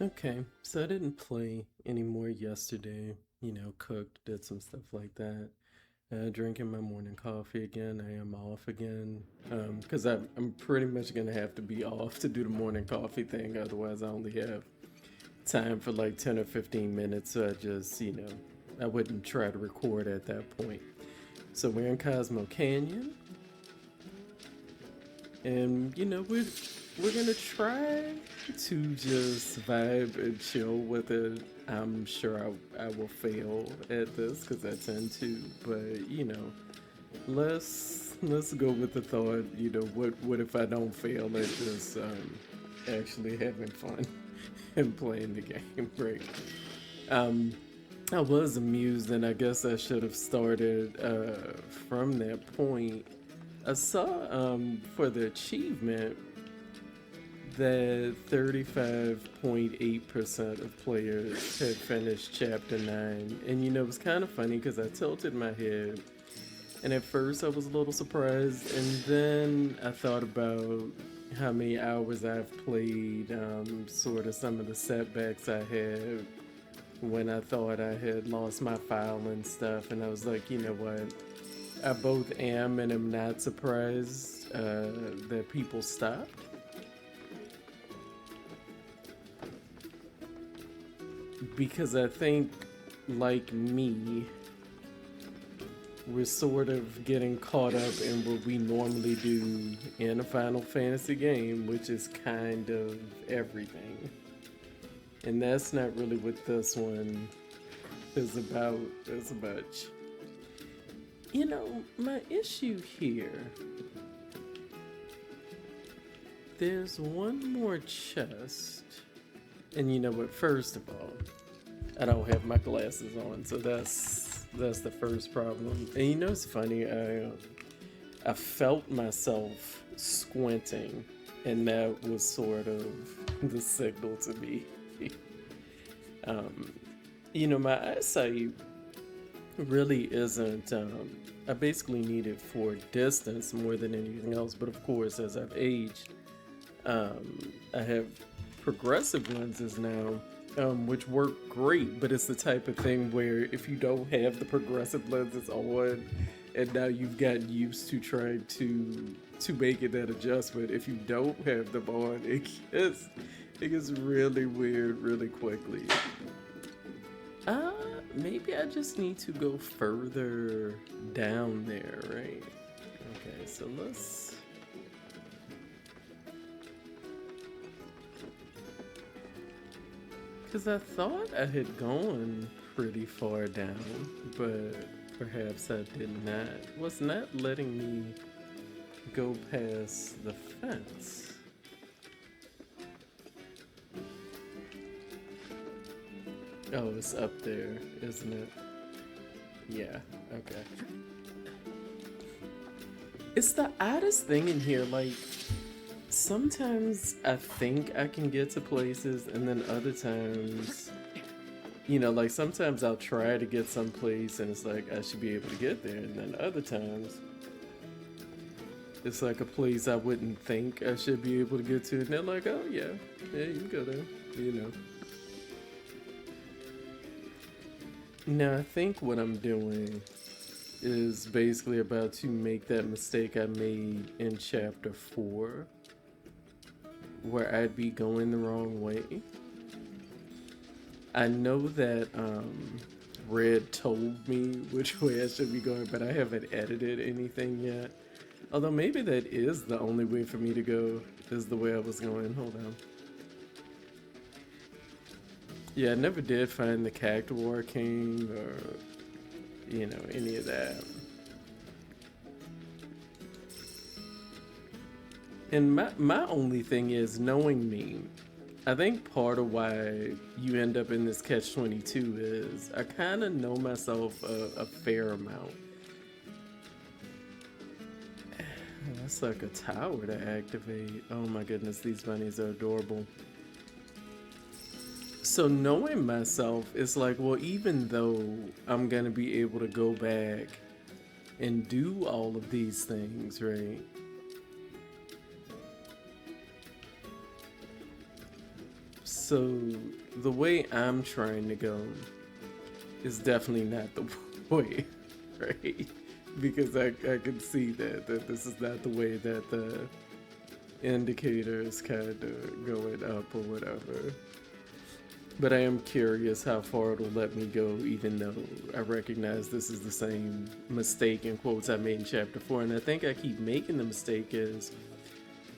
Okay, so I didn't play anymore yesterday. Cooked, did some stuff like that. Drinking my morning coffee again. I am off again. Because I'm pretty much gonna have to be off to do the morning coffee thing. Otherwise, I only have time for like 10 or 15 minutes. So I wouldn't try to record at that point. So we're in Cosmo Canyon, and we're gonna try to just vibe and chill with it. I'm sure I will fail at this because I tend to, but let's go with the thought. What if I don't fail at just actually having fun and playing the game, right? Um, I was amused, and I guess I should have started from that point. I saw for the achievement that 35.8% of players had finished chapter 9. And it was kind of funny because I tilted my head. And at first I was a little surprised. And then I thought about how many hours I've played, sort of some of the setbacks I had when I thought I had lost my file and stuff. And I was like, you know what? I both am and am not surprised that people stopped. Because I think, like me, we're sort of getting caught up in what we normally do in a Final Fantasy game, which is kind of everything. And that's not really what this one is about as much. My issue here, there's one more chest. And you know what, first of all, I don't have my glasses on, so that's the first problem. And it's funny, I felt myself squinting, and that was sort of the signal to me. My eyesight really isn't. I basically need it for distance more than anything else. But of course, as I've aged, I have progressive lenses now, which work great, but it's the type of thing where if you don't have the progressive lenses on, and now you've gotten used to trying to make it that adjustment, if you don't have them on, it gets really weird really quickly. Uh, Maybe I just need to go further down there, right? Okay, so let's. Because I thought I had gone pretty far down, but perhaps I did not. Was not letting me go past the fence. Oh, it's up there, isn't it? Yeah, okay. It's the oddest thing in here, like, sometimes I think I can get to places, and then other times, like sometimes I'll try to get someplace and it's like I should be able to get there, and then other times it's like a place I wouldn't think I should be able to get to, and they're like, oh yeah, you can go there. Now I think what I'm doing is basically about to make that mistake I made in chapter 4, where I'd be going the wrong way. I know that Red told me which way I should be going, but I haven't edited anything yet. Although maybe that is the only way for me to go, is the way I was going. Hold on. Yeah, I never did find the Cactuar King or, any of that. And my only thing is, knowing me, I think part of why you end up in this catch-22 is I kind of know myself a fair amount. That's like a tower to activate. Oh my goodness, these bunnies are adorable. So knowing myself, it's like, well, even though I'm gonna be able to go back and do all of these things, right? So the way I'm trying to go is definitely not the way, right? Because I can see that this is not the way that the indicator is kind of going up or whatever. But I am curious how far it'll let me go, even though I recognize this is the same mistake in quotes I made in chapter 4. And I think I keep making the mistake is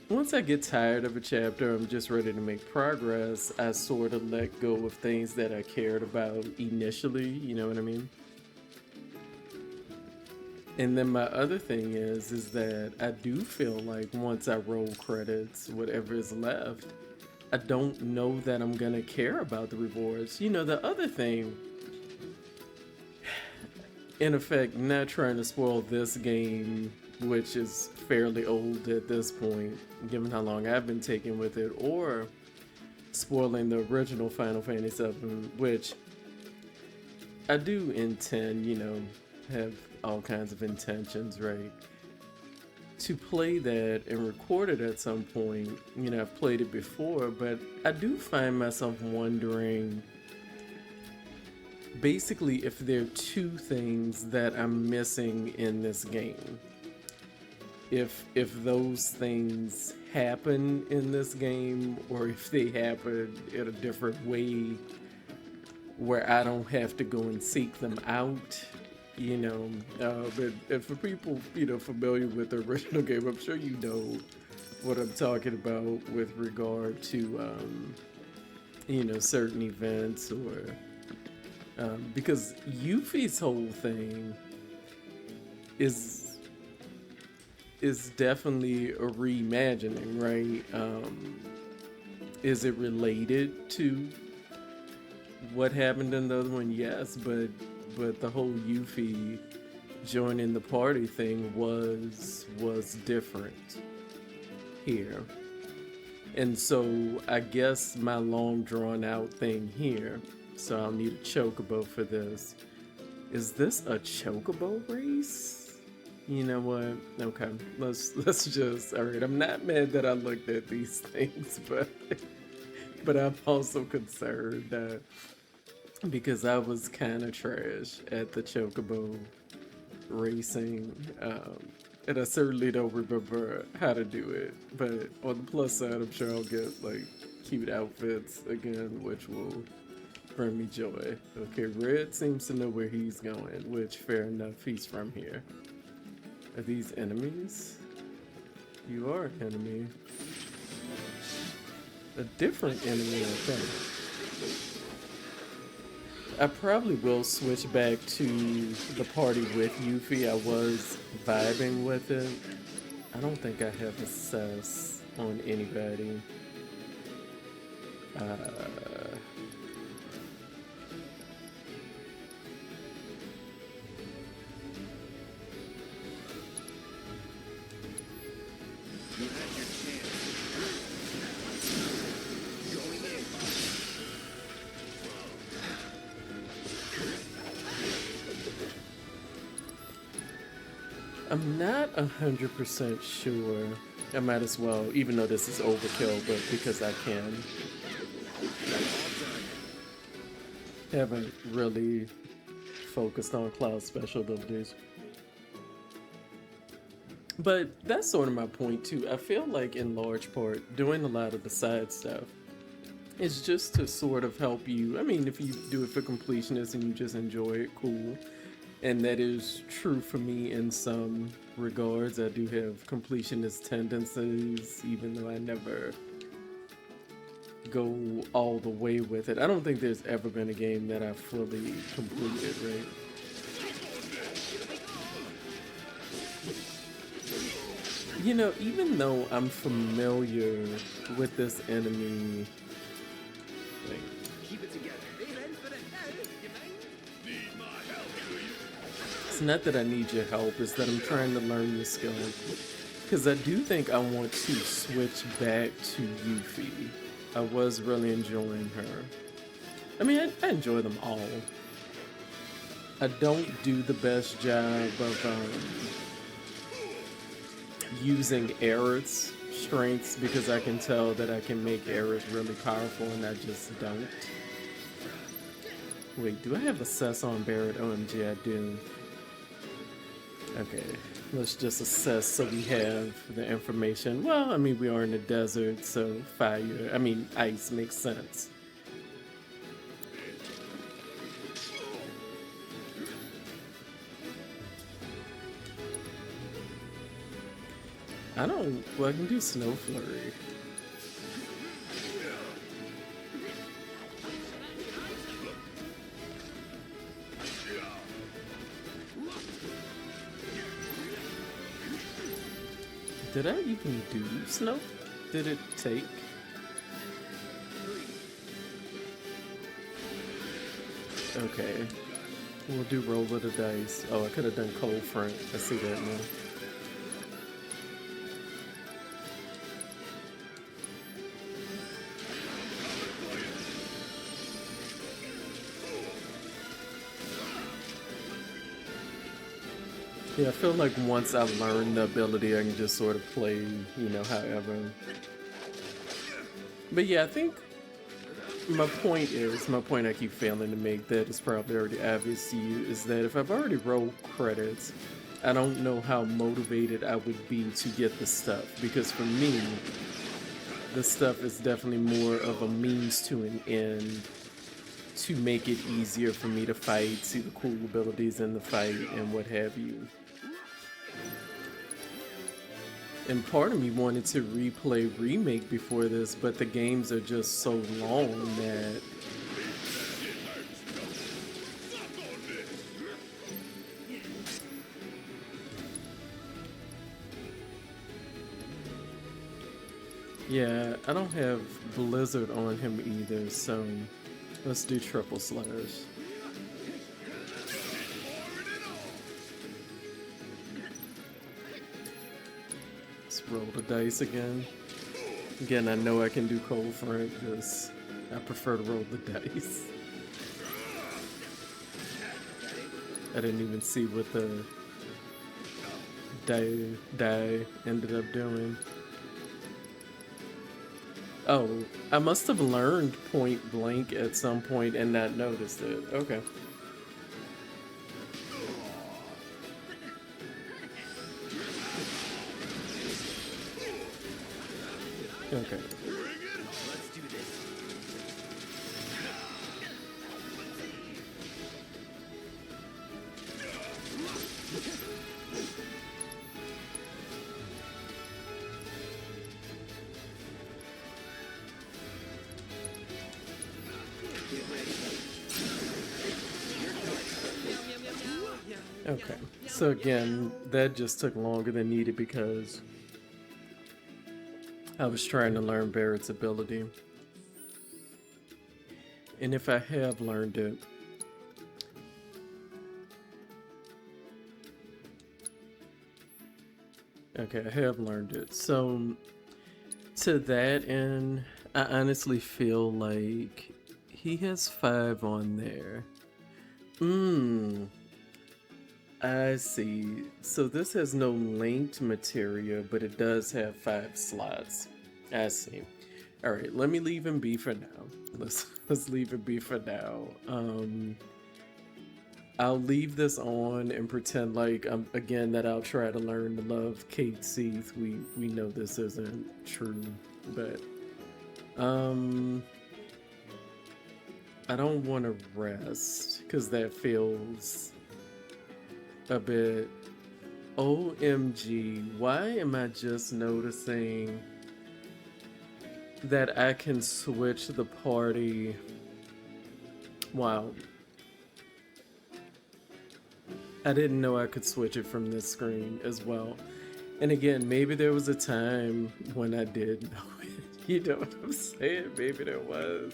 once I get tired of a chapter, I'm just ready to make progress, I sort of let go of things that I cared about initially, you know what I mean? And then my other thing is that I do feel like once I roll credits, whatever is left, I don't know that I'm gonna care about the rewards. You know, the other thing, in effect, not trying to spoil this game, which is fairly old at this point, given how long I've been taking with it, or spoiling the original Final Fantasy VII, which I do intend, you know, have all kinds of intentions, right? To play that and record it at some point. You know, I've played it before, but I do find myself wondering basically if there are two things that I'm missing in this game. If those things happen in this game, or if they happen in a different way where I don't have to go and seek them out. You know, but for people, you know, familiar with the original game, I'm sure you know what I'm talking about with regard to, you know, certain events or, because Yuffie's whole thing is definitely a reimagining, right? Is it related to what happened in the other one? Yes, but the whole Yuffie joining the party thing was different here. And so I guess my long drawn out thing here, so I'll need a chocobo for this. Is this a chocobo race? You know what? Okay, let's just, all right, I'm not mad that I looked at these things, but I'm also concerned because I was kind of trash at the chocobo racing, and I certainly don't remember how to do it. But on the plus side, I'm sure I'll get like cute outfits again, which will bring me joy. Okay, Red seems to know where he's going, which fair enough, he's from here. Are these enemies? You are an enemy. A different enemy, I think. I probably will switch back to the party with Yuffie. I was vibing with it. I don't think I have assess on anybody. I'm not 100% sure. I might as well, even though this is overkill, but because I can. Haven't really focused on Cloud's special abilities. But that's sort of my point too. I feel like in large part, doing a lot of the side stuff is just to sort of help you. I mean, if you do it for completionists and you just enjoy it, cool. And that is true for me in some regards. I do have completionist tendencies, even though I never go all the way with it. I don't think there's ever been a game that I fully completed, right? You know, even though I'm familiar with this enemy, like, it's not that I need your help, it's that I'm trying to learn the skill. Because I do think I want to switch back to Yuffie. I was really enjoying her. I mean, I enjoy them all. I don't do the best job of using errors strengths because I can tell that I can make errors really powerful and I just don't. Wait, do I have assess on Barrett? OMG, I do. Okay, let's just assess so we have the information. Well, I mean, we are in the desert, so ice makes sense. Well, I can do Snow Flurry. Did I even do Snow? Did it take? Okay. We'll do roll of the dice. Oh, I could have done Cold Front. I see that now. Yeah, I feel like once I learn the ability, I can just sort of play, you know, however. But yeah, I think my point I keep failing to make that is probably already obvious to you, is that if I've already rolled credits, I don't know how motivated I would be to get the stuff. Because for me, the stuff is definitely more of a means to an end to make it easier for me to fight, see the cool abilities in the fight, and what have you. And part of me wanted to replay Remake before this, but the games are just so long that yeah, I don't have Blizzard on him either, so let's do Triple Slash. Roll the dice again. Again, I know I can do Cold Front because I prefer to roll the dice. I didn't even see what the die ended up doing. Oh, I must have learned Point Blank at some point and not noticed it. Okay. Okay. Let's do this. Okay. So again, that just took longer than needed because I was trying to learn Barrett's ability. And if I have learned it, okay, I have learned it. So to that end, I honestly feel like he has 5 on there. I see. So this has no linked materia, but it does have 5 slots. I see. All right, let me leave him be for now. Let's leave him be for now. I'll leave this on and pretend like again that I'll try to learn to love Kate Seath. We know this isn't true, but I don't want to rest because that feels a bit. OMG, why am I just noticing that I can switch the party? Wow. I didn't know I could switch it from this screen as well. And again, maybe there was a time when I did know it. You know what I'm saying? Maybe there was.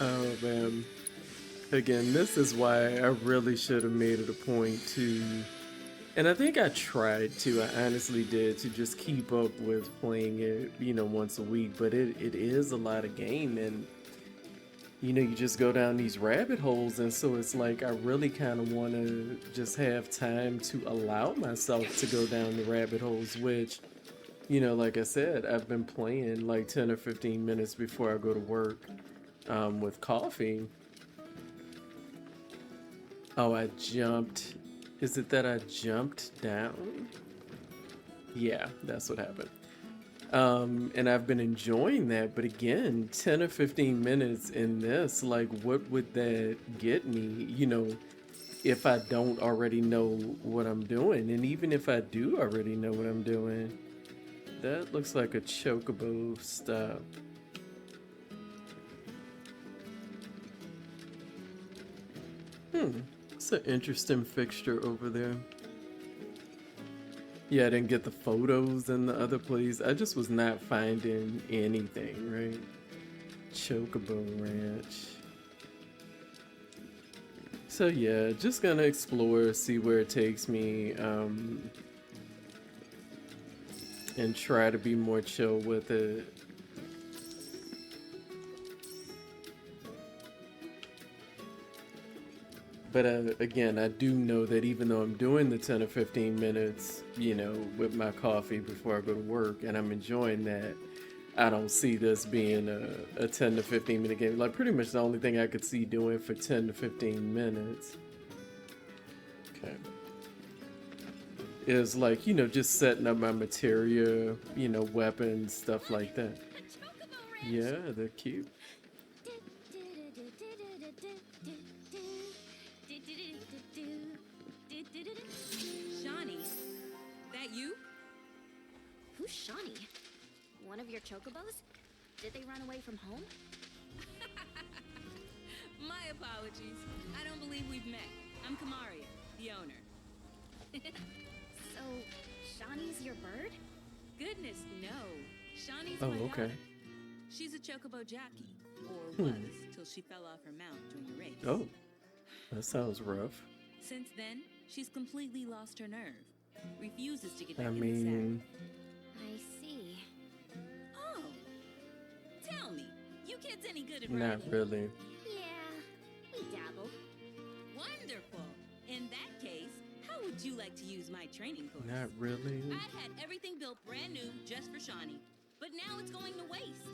Oh man. Again, this is why I really should have made it a point to, and I think I tried to, I honestly did, to just keep up with playing it, you know, once a week, but it is a lot of game, and you know, you just go down these rabbit holes, and so it's like I really kind of want to just have time to allow myself to go down the rabbit holes, which You know, like I said, I've been playing like 10 or 15 minutes before I go to work with coffee. Oh, I jumped. Is it that I jumped down? Yeah, that's what happened. And I've been enjoying that, but again, 10 or 15 minutes in this, like, what would that get me, if I don't already know what I'm doing? And even if I do already know what I'm doing, that looks like a chocobo stop. It's an interesting fixture over there. Yeah, I didn't get the photos in the other place. I just was not finding anything, right? Chocobo Ranch. So yeah, just gonna explore, see where it takes me, and try to be more chill with it. But again, I do know that even though I'm doing the 10 or 15 minutes, with my coffee before I go to work, and I'm enjoying that, I don't see this being a 10 to 15 minute game. Like, pretty much the only thing I could see doing for 10 to 15 minutes, okay, is like, just setting up my materia, weapons, stuff like that. Yeah, they're cute. Shawnee, that you? Who's Shawnee? One of your chocobos? Did they run away from home? My apologies. I don't believe we've met. I'm Kamaria, the owner. So, Shawnee's your bird? Goodness, no. Shawnee's Oh, my okay. daughter. She's a chocobo jockey, or was till she fell off her mount during a race. Oh, that sounds rough. Since then, she's completely lost her nerve. Refuses to get back I in the mean, I see. saddle. Oh, tell me, you kids any good at not riding? really. Yeah, we dabble. Wonderful. In that case, how would you like to use my training course? Not really. I had everything built brand new just for Shawnee, but now it's going to waste.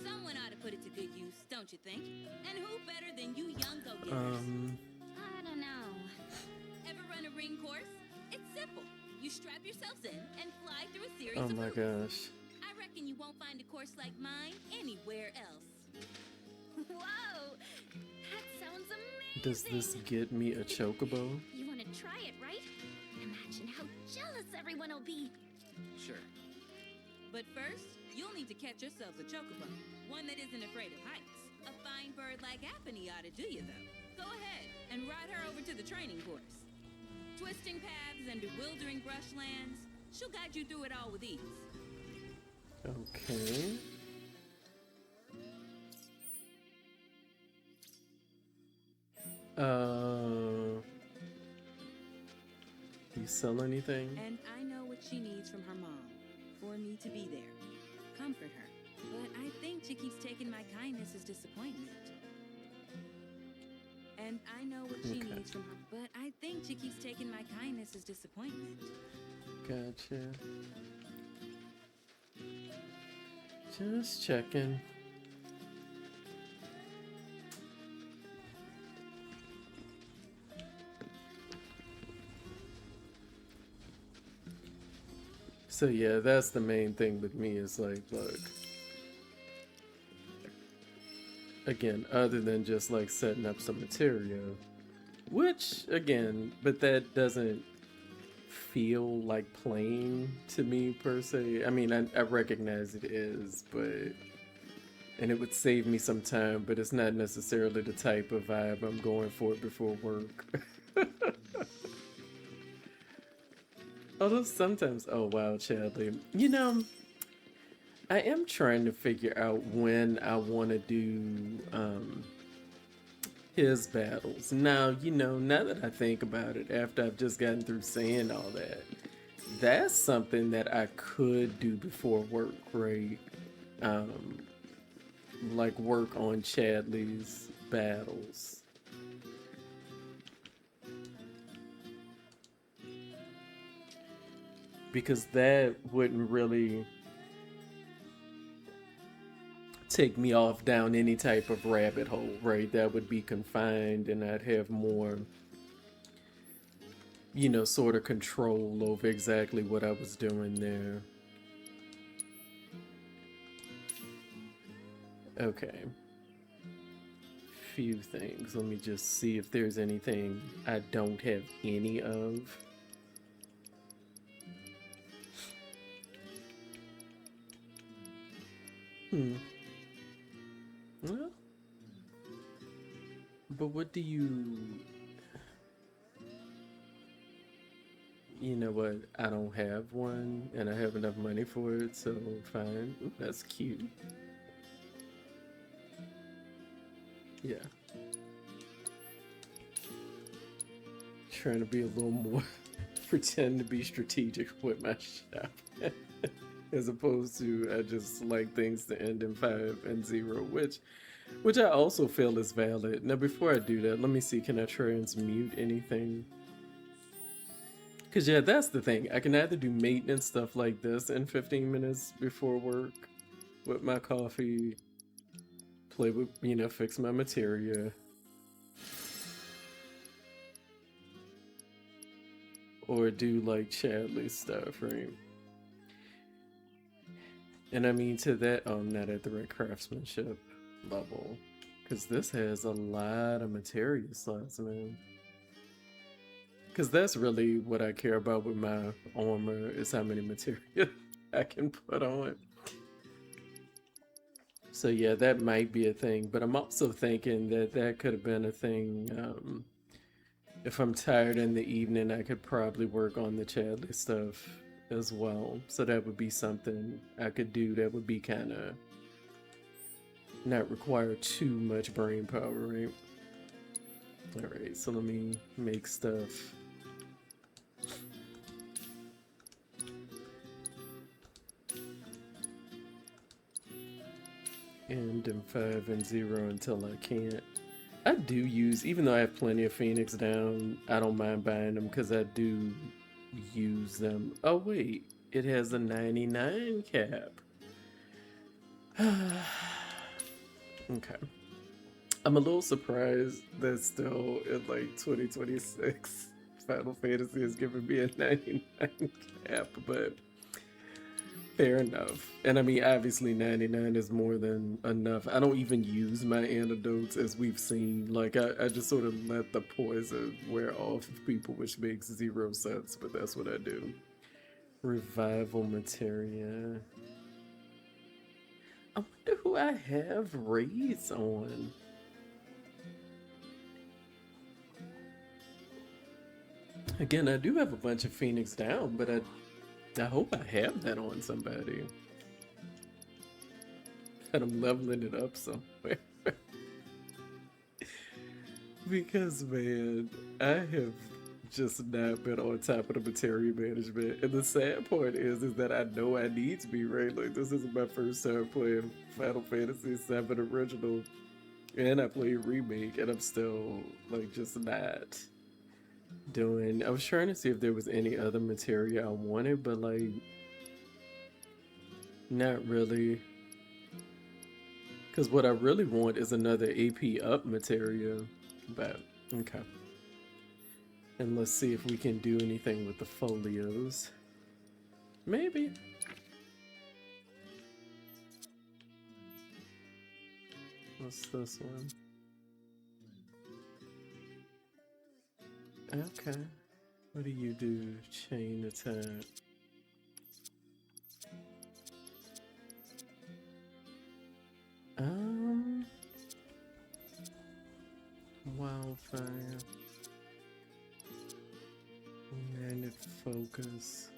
Someone ought to put it to good use, don't you think? And who better than you young go-getters? I don't know. Ever run a ring course? It's simple. You strap yourselves in and fly through a series Oh of my hoops. gosh. I reckon you won't find a course like mine anywhere else. Whoa! That sounds amazing! Does this get me a chocobo? You want to try it, right? Imagine how jealous everyone will be. Sure. But first, you'll need to catch yourselves a chocobo. One that isn't afraid of heights. A fine bird like Apony ought to do you, though. Go ahead and ride her over to the training course. Twisting paths and bewildering brushlands. She'll guide you through it all with ease. Okay. Do you sell anything? And I know what she needs from her mom. For me to be there. Comfort her. But I think she keeps taking my kindness as disappointment. And I know what she Okay. needs from her. But I think she keeps taking my kindness as disappointment. Gotcha. Just checking. So yeah, that's the main thing with me is like, look, again, other than just like setting up some material, which again, but that doesn't feel like playing to me per se. I mean, I recognize it is, but, and it would save me some time, but it's not necessarily the type of vibe I'm going for before work. Although sometimes, oh wow, Chadley, I am trying to figure out when I want to do his battles. Now, now that I think about it, after I've just gotten through saying all that, that's something that I could do before work, right? Like work on Chadley's battles. because that wouldn't really take me off down any type of rabbit hole, right? That would be confined and I'd have more, you know, sort of control over exactly what I was doing there. Okay. Few things. Let me just see if there's anything I don't have any of. Well, but what do you know what? I don't have one and I have enough money for it, so fine. Ooh, that's cute. Yeah. Trying to be a little more, pretend to be strategic with my shop. As opposed to I just like things to end in 5 and 0, which I also feel is valid. Now before I do that, let me see, can I transmute anything? Because yeah, that's the thing. I can either do maintenance stuff like this in 15 minutes before work with my coffee, play with, you know, fix my materia, or do like Chadley stuff, right? And I mean to that, I'm not at the right craftsmanship level, because this has a lot of materia slots, man. Because that's really what I care about with my armor, is how many materia I can put on. So yeah, that might be a thing, but I'm also thinking that that could have been a thing. If I'm tired in the evening, I could probably work on the Chadley stuff as well. So that would be something I could do that would be kind of not require too much brain power, right? Alright, so let me make stuff. And in 5 and 0 until I can't. I do use, even though I have plenty of Phoenix down, I don't mind buying them because I do use them. Oh wait, it has a 99 cap. Okay. I'm a little surprised that still in like 2026 Final Fantasy is giving me a 99 cap, but fair enough. And I mean, obviously 99 is more than enough. I don't even use my antidotes, as we've seen. Like, I just sort of let the poison wear off of people, which makes 0 sense, but that's what I do. Revival materia. I wonder who I have raids on. Again, I do have a bunch of Phoenix down, but I hope I have that on somebody. And I'm leveling it up somewhere. Because, man, I have just not been on top of the materia management. And the sad part is that I know I need to be, right? Like, this isn't my first time playing Final Fantasy VII Original. And I played Remake, and I'm still, like, just not doing. I was trying to see if there was any other materia I wanted, but like not really, because what I really want is another AP up materia. But okay, and let's see if we can do anything with the folios. Maybe. What's this one? Okay. What do you do? Chain attack. Wildfire. Magnet focus.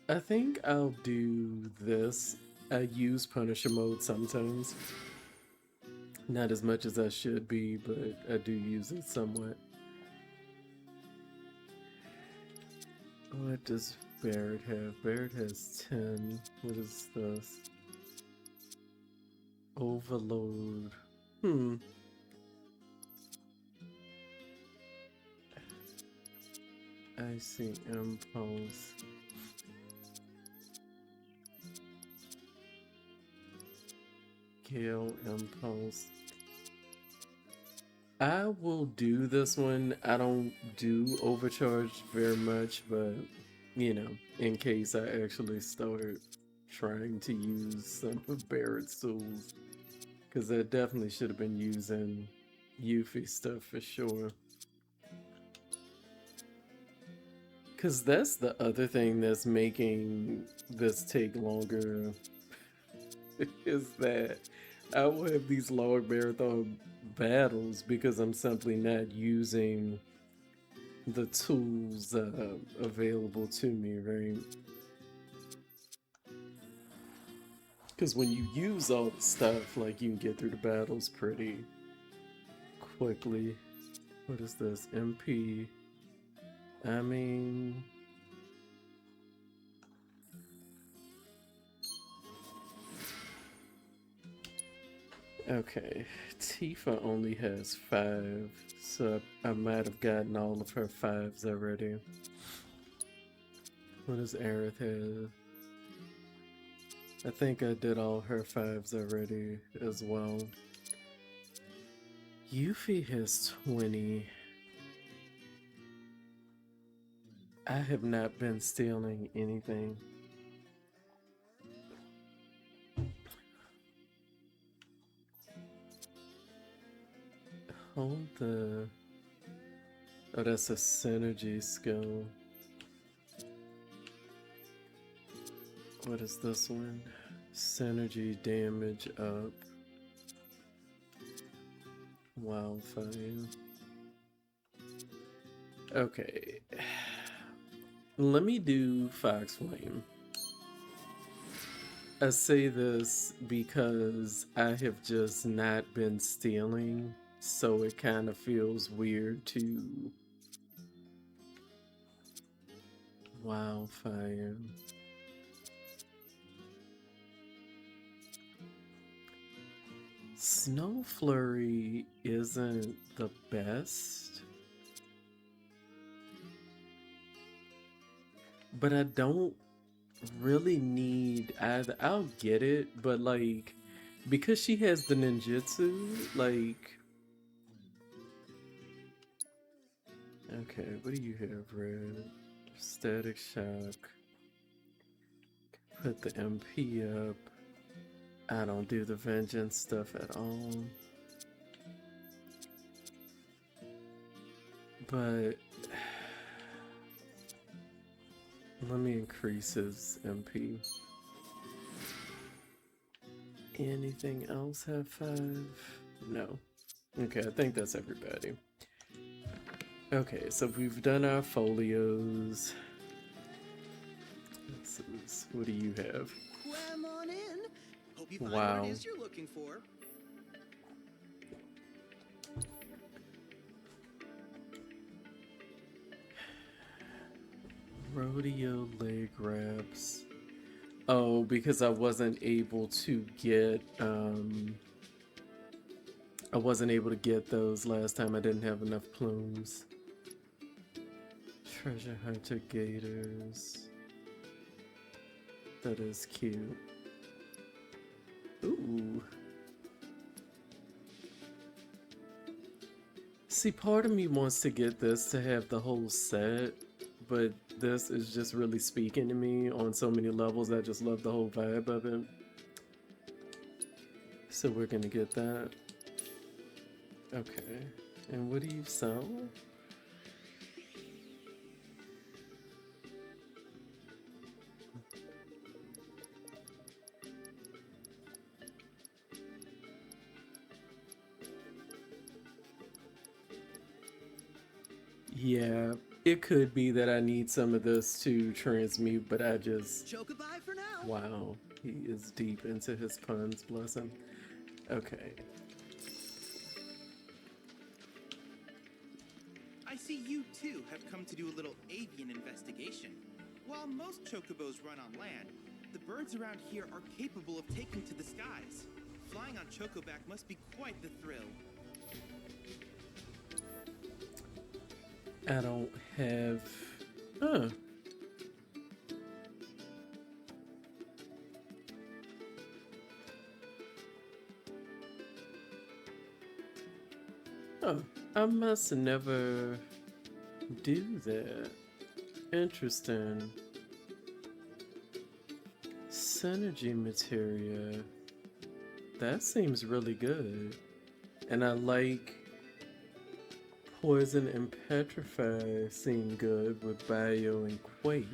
I think I'll do this. I use Punisher mode sometimes. Not as much as I should be, but I do use it somewhat. What does Barrett have? Barrett has 10. What is this? Overload. Icy Impulse. Gale Impulse. I will do this one. I don't do overcharge very much, but you know, in case I actually start trying to use some of Barrett's tools, because I definitely should have been using Yuffie stuff for sure. Because that's the other thing that's making this take longer is that I will have these long marathon battles because I'm simply not using the tools available to me, right? Because when you use all the stuff, like, you can get through the battles pretty quickly. What is this? MP. I mean... Okay, Tifa only has 5, so I might have gotten all of her 5s already. What does Aerith have? I think I did all her 5s already as well. Yuffie has 20. I have not been stealing anything. Hold the... Oh, that's a synergy skill. What is this one? Synergy damage up. Wildfire. Okay. Let me do Fox Flame. I say this because I have just not been stealing, so it kind of feels weird to Wildfire. Snow Flurry isn't the best, but I don't really need either. I'll get it, but like, because she has the ninjutsu, like... Okay, what do you have, Red? Static Shock. Put the MP up. I don't do the vengeance stuff at all. But let me increase his MP. Anything else have 5? No. Okay, I think that's everybody. Okay, so we've done our folios. What do you have? Cram on in. Hope you find Wow. what it is you're looking for. Rodeo leg wraps. Oh, because I wasn't able to get those last time. I didn't have enough plumes. Treasure hunter gators. That is cute. Ooh. See, part of me wants to get this to have the whole set, but this is just really speaking to me on so many levels. I just love the whole vibe of it. So we're gonna get that. Okay. And what do you sell? Yeah, it could be that I need some of this to transmute, but I just... Chocobi for now. Wow, he is deep into his puns, bless him. Okay. I see you too have come to do a little avian investigation. While most chocobos run on land, the birds around here are capable of taking to the skies. Flying on chocoback must be quite the thrill. I don't have Huh. Oh, I must never do that. Interesting. Synergy materia. That seems really good. And I like poison and petrify seem good with bio and quake.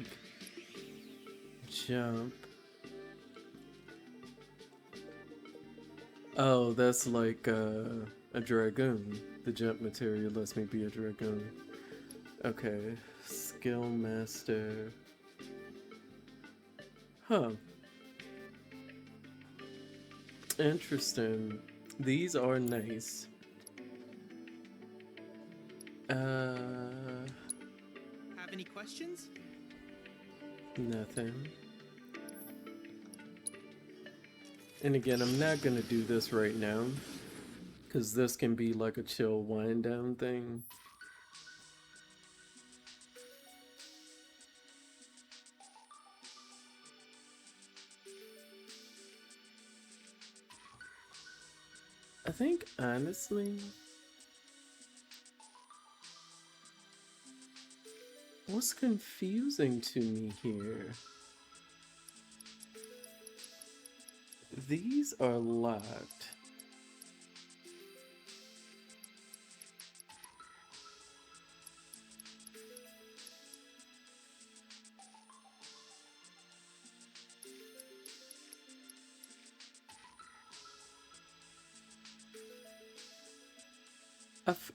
Jump. Oh, that's like a dragoon. The jump material lets me be a dragoon. Okay, skill master. Huh. Interesting. These are nice. Have any questions? Nothing. And again, I'm not gonna do this right now, because this can be like a chill wind down thing. I think honestly, what's confusing to me here? These are locked.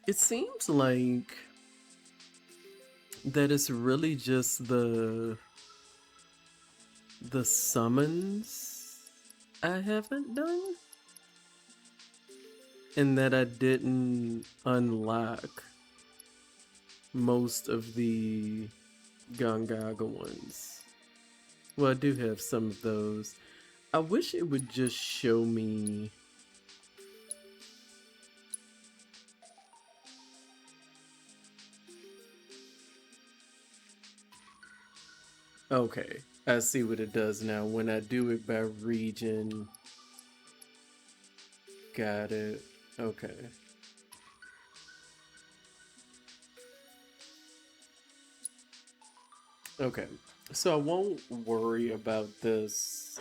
It seems like that it's really just the summons I haven't done, and that I didn't unlock most of the Gongaga ones. Well, I do have some of those. I wish it would just show me. Okay, I see what it does now. When I do it by region. Got it. Okay. Okay. So I won't worry about this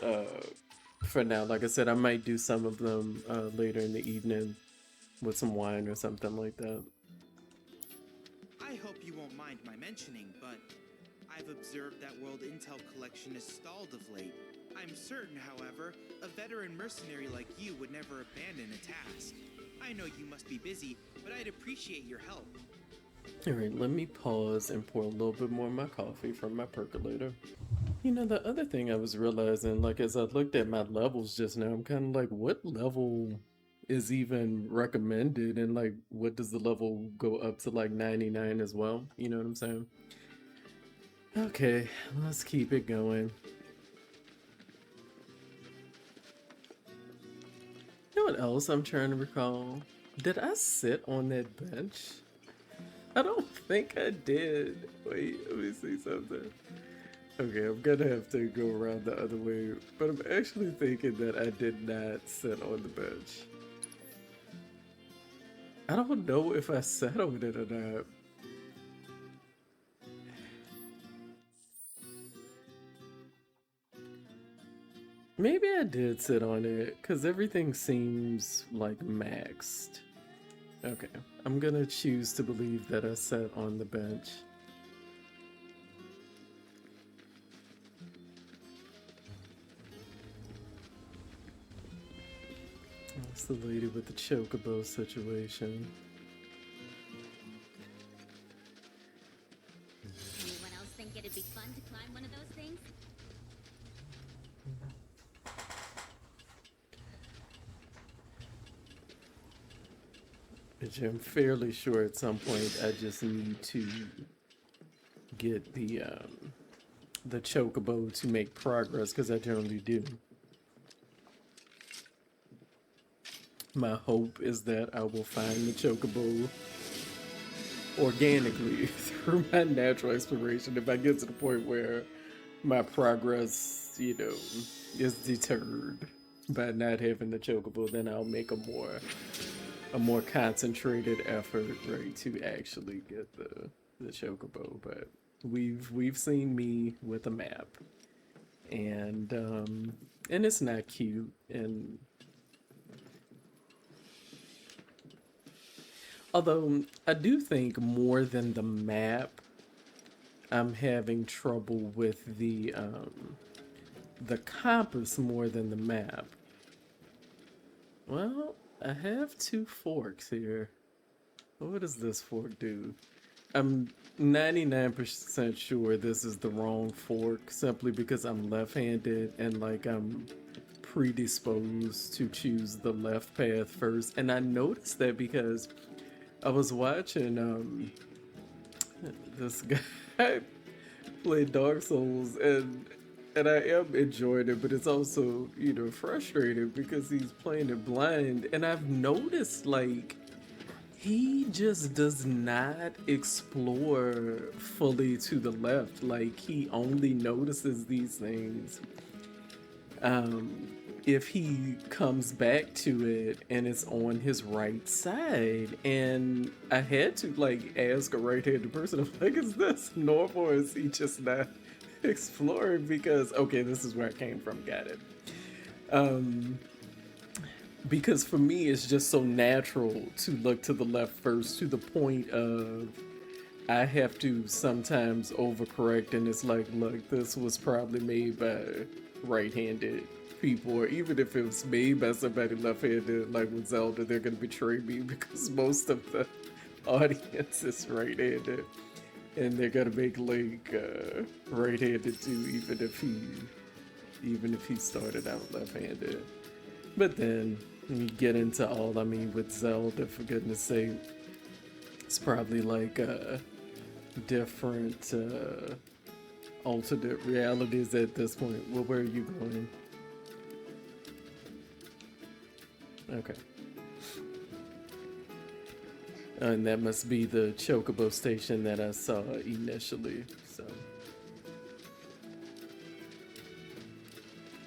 for now. Like I said, I might do some of them later in the evening with some wine or something like that. I hope you won't mind my mentioning, but I've observed that World Intel collection is stalled of late. I'm certain, however, a veteran mercenary like you would never abandon a task. I know you must be busy, but I'd appreciate your help. Alright, let me pause and pour a little bit more of my coffee from my percolator. You know, the other thing I was realizing, like as I looked at my levels just now, I'm kind of like, what level is even recommended? And like, what does the level go up to, like 99 as well? You know what I'm saying? Okay, let's keep it going. You know what else I'm trying to recall? Did I sit on that bench? I don't think I did. Wait, let me see something. Okay, I'm gonna have to go around the other way, but I'm actually thinking that I did not sit on the bench. I don't know if I sat on it or not. Maybe I did sit on it, because everything seems like maxed. Okay, I'm gonna choose to believe that I sat on the bench. That's the lady with the chocobo situation. Anyone else think it'd be fun to climb one of those things? Which I'm fairly sure at some point I just need to get the chocobo to make progress, because I generally do. My hope is that I will find the chocobo organically through my natural exploration. If I get to the point where my progress, is deterred by not having the chocobo, then I'll make a more concentrated effort, right, to actually get the chocobo. But we've seen me with a map, and it's not cute, and although I do think more than the map, I'm having trouble with the compass more than the map. Well, I have two forks here. What does this fork do? I'm 99% sure this is the wrong fork simply because I'm left-handed and like I'm predisposed to choose the left path first. And I noticed that because I was watching this guy play Dark Souls, and I am enjoying it, but it's also, frustrating because he's playing it blind. And I've noticed, like, he just does not explore fully to the left. Like, he only notices these things if he comes back to it and it's on his right side. And I had to, like, ask a right-handed person, I'm like, is this normal or is he just not exploring? Because, okay, this is where I came from, got it. Because for me, it's just so natural to look to the left first, to the point of I have to sometimes overcorrect, and it's like, look, this was probably made by right-handed people, or even if it was made by somebody left-handed, like with Zelda, they're gonna betray me because most of the audience is right-handed, and they're gonna make Link right-handed too, even if he started out left-handed. But then you get into all, I mean, with Zelda, for goodness sake, it's probably like different alternate realities at this point. Well, where are you going? Okay. And that must be the Chocobo station that I saw initially, so.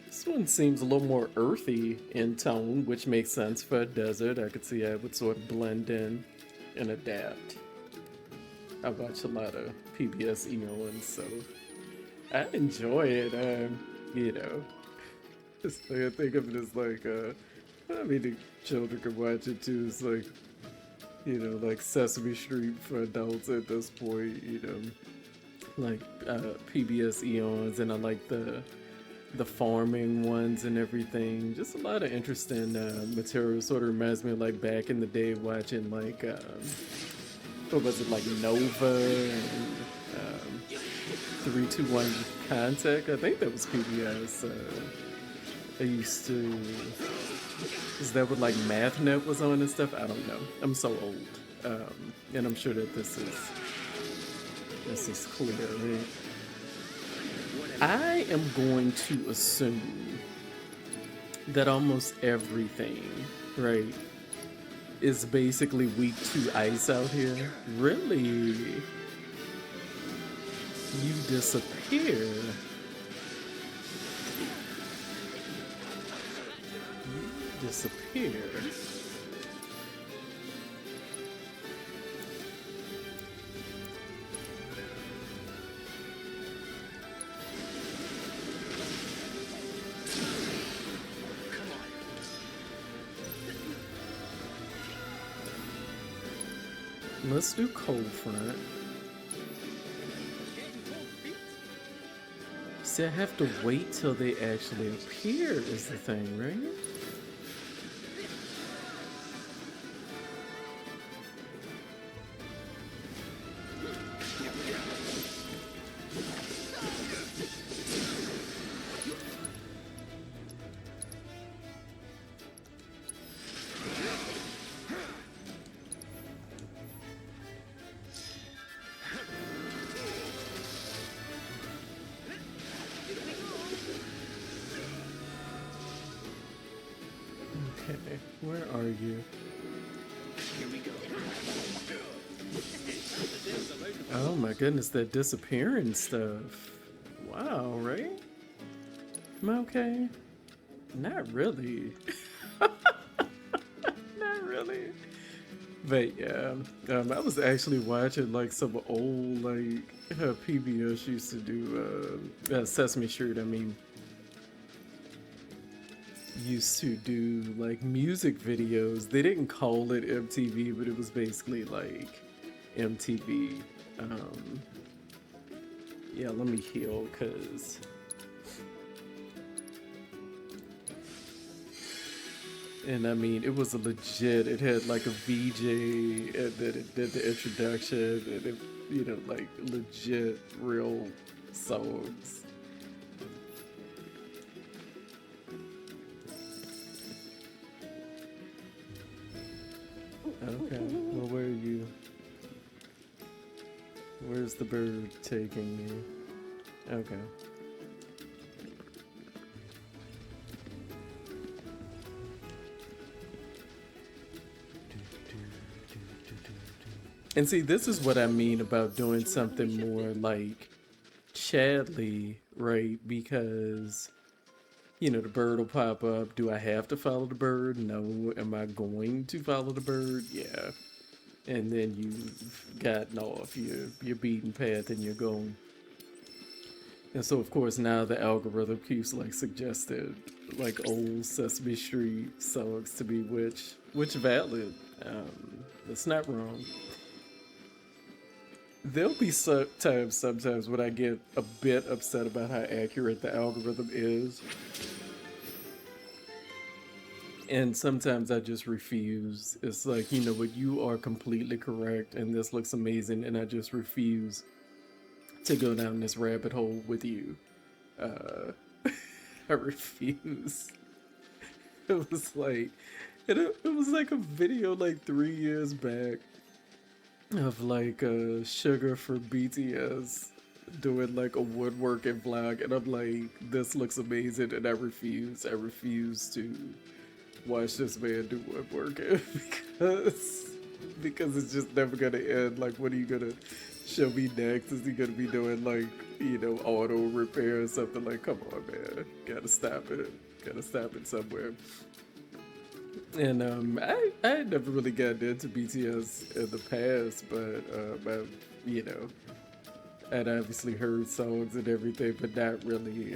This one seems a little more earthy in tone, which makes sense for a desert. I could see I would sort of blend in and adapt. I watch a lot of PBS Eons, so I enjoy it. It's like, I think of it as like, I mean, the children can watch it too. It's like, like Sesame Street for adults at this point, like PBS Eons, and I like the farming ones and everything. Just a lot of interesting material. Sort of reminds me of like back in the day watching like what was it, like Nova and 321 Contact. I think that was PBS. I used to. Is that what like MathNet was on and stuff? I don't know. I'm so old, and I'm sure that this is clear. Right? I am going to assume that almost everything, right, is basically weak to ice out here. Really? You disappear. You disappear. Let's do cold front. See, I have to wait till they actually appear is the thing, right? Okay, where are you? Here we go. Oh my goodness, that disappearing stuff. Wow, right? Am I okay? Not really. Not really. But yeah, I was actually watching like some old like PBS used to do Sesame Street. I mean, used to do like music videos. They didn't call it MTV, but it was basically like MTV. Yeah, let me heal because. And I mean, it was a legit. It had like a VJ, and then it did the introduction, and it, you know, like legit, real songs. Okay, well, where are you? Where's the bird taking me? Okay. And see, this is what I mean about doing something more like Chadley, right? Because, you know, the bird will pop up. Do I have to follow the bird? No. Am I going to follow the bird? Yeah. And then you've gotten off your beaten path and you're going. And so, of course, now the algorithm keeps like suggesting like old Sesame Street songs to me, which valid. It's not wrong. There'll be sometimes when I get a bit upset about how accurate the algorithm is. And sometimes I just refuse. It's like, you know what, you are completely correct and this looks amazing, and I just refuse to go down this rabbit hole with you. I refuse. It was like, it was like a video like 3 years back of like Sugar for BTS doing like a woodworking vlog, and I'm like, this looks amazing, and I refuse to watch this man do woodworking because it's just never gonna end. Like, what are you gonna show me next? Is he gonna be doing like, you know, auto repair or something? Like, come on, man, gotta stop it somewhere. And I never really got into BTS in the past, but you know, I'd obviously heard songs and everything, but not really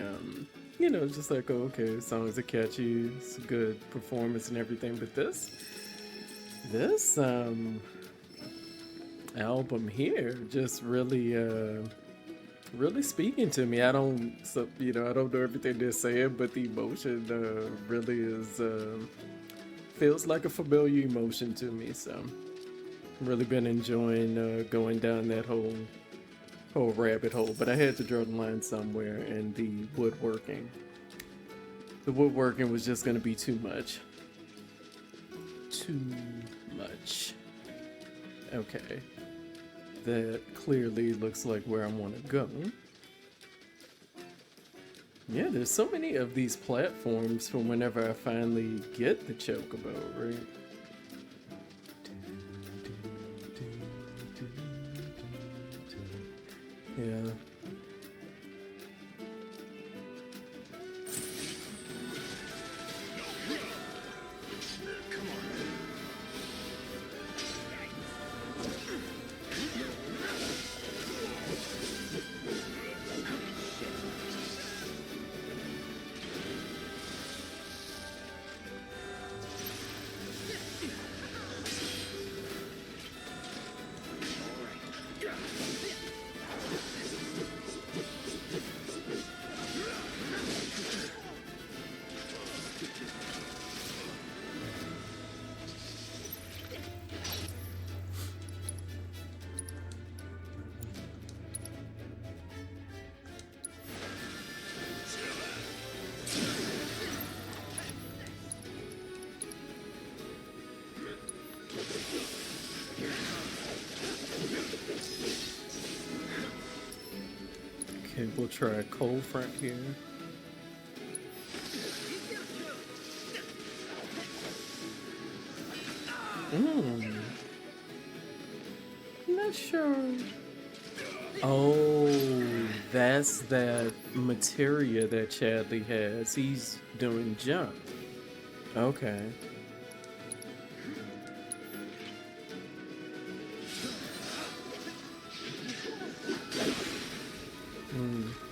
you know, just like, oh, okay, songs are catchy, it's a good performance and everything. But this album here just really really speaking to me. I don't know everything they're saying, but the emotion really is feels like a familiar emotion to me. So really been enjoying going down that whole rabbit hole. But I had to draw the line somewhere, and the woodworking was just going to be too much. Okay, that clearly looks like where I want to go. Yeah, there's so many of these platforms for whenever I finally get the chocobo, right? Yeah. Okay, we'll try a cold front here. not sure. Oh, that's that materia that Chadley has. He's doing jump. Okay.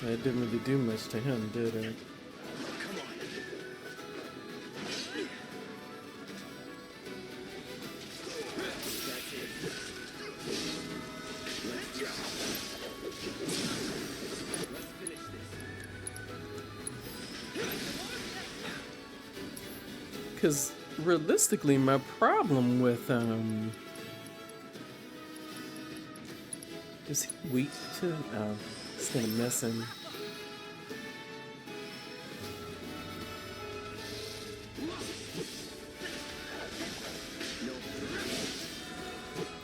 That didn't really do much to him, did it? Because realistically, my problem with is he weak to? Oh, it's gonna miss him.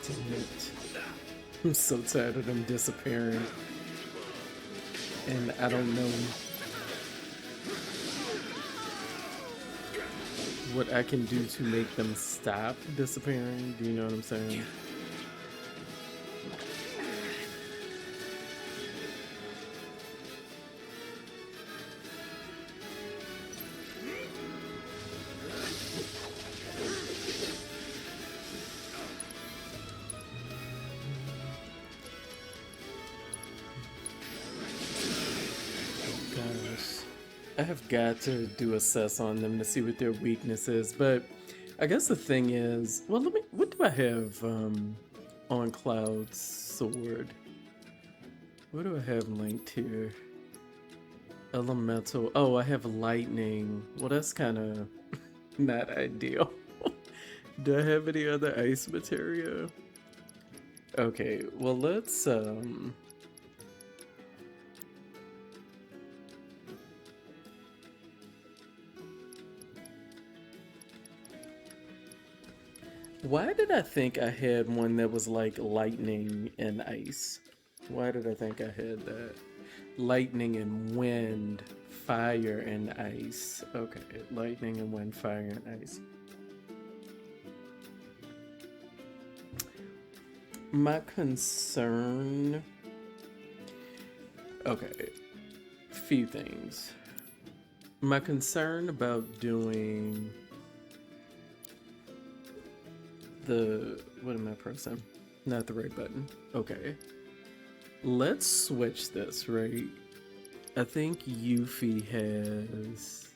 Damn it. I'm so tired of them disappearing, and I don't know what I can do to make them stop disappearing. Do you know what I'm saying? I have got to do assess on them to see what their weakness is, but I guess the thing is, well, what do I have on Cloud's sword? What do I have linked here? Elemental. Oh, I have lightning. Well, that's kind of not ideal. Do I have any other ice material? Okay, well, let's why did I think I had one that was like lightning and ice? Why did I think I had that? Lightning and wind, fire and ice. Okay, lightning and wind, fire and ice. My concern... Okay, few things. My concern about doing... what am I pressing? Not the right button. Okay. Let's switch this, right? I think Yuffie has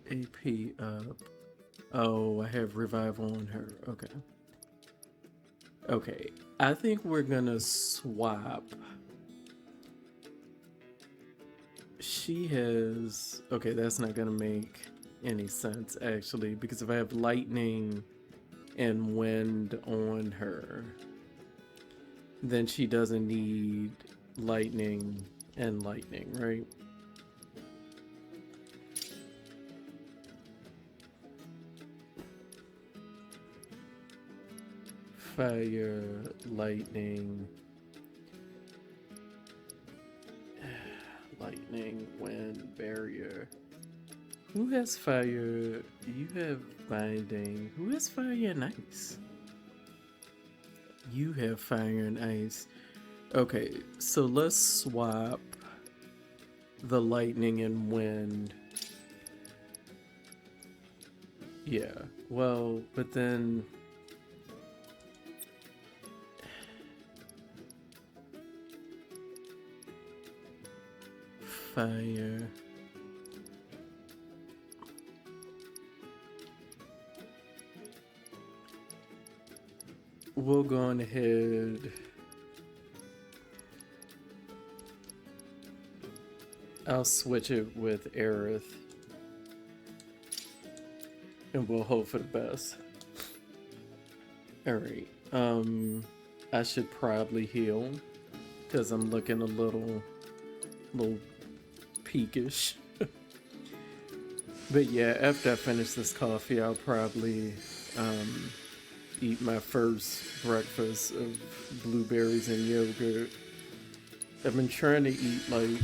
AP up. Oh, I have revival on her. Okay. Okay. I think we're gonna swap. She has... Okay, that's not gonna make any sense actually, because if I have lightning and wind on her, then she doesn't need lightning and lightning, right? Fire, lightning, lightning, wind, barrier. Who has fire? You have binding. Who has fire and ice? You have fire and ice. Okay, so let's swap the lightning and wind. Yeah, well, but then... Fire... We'll go on ahead. I'll switch it with Aerith. And we'll hope for the best. Alright. I should probably heal. Because I'm looking a little peakish. But yeah, after I finish this coffee, I'll probably eat my first breakfast of blueberries and yogurt. I've been trying to eat like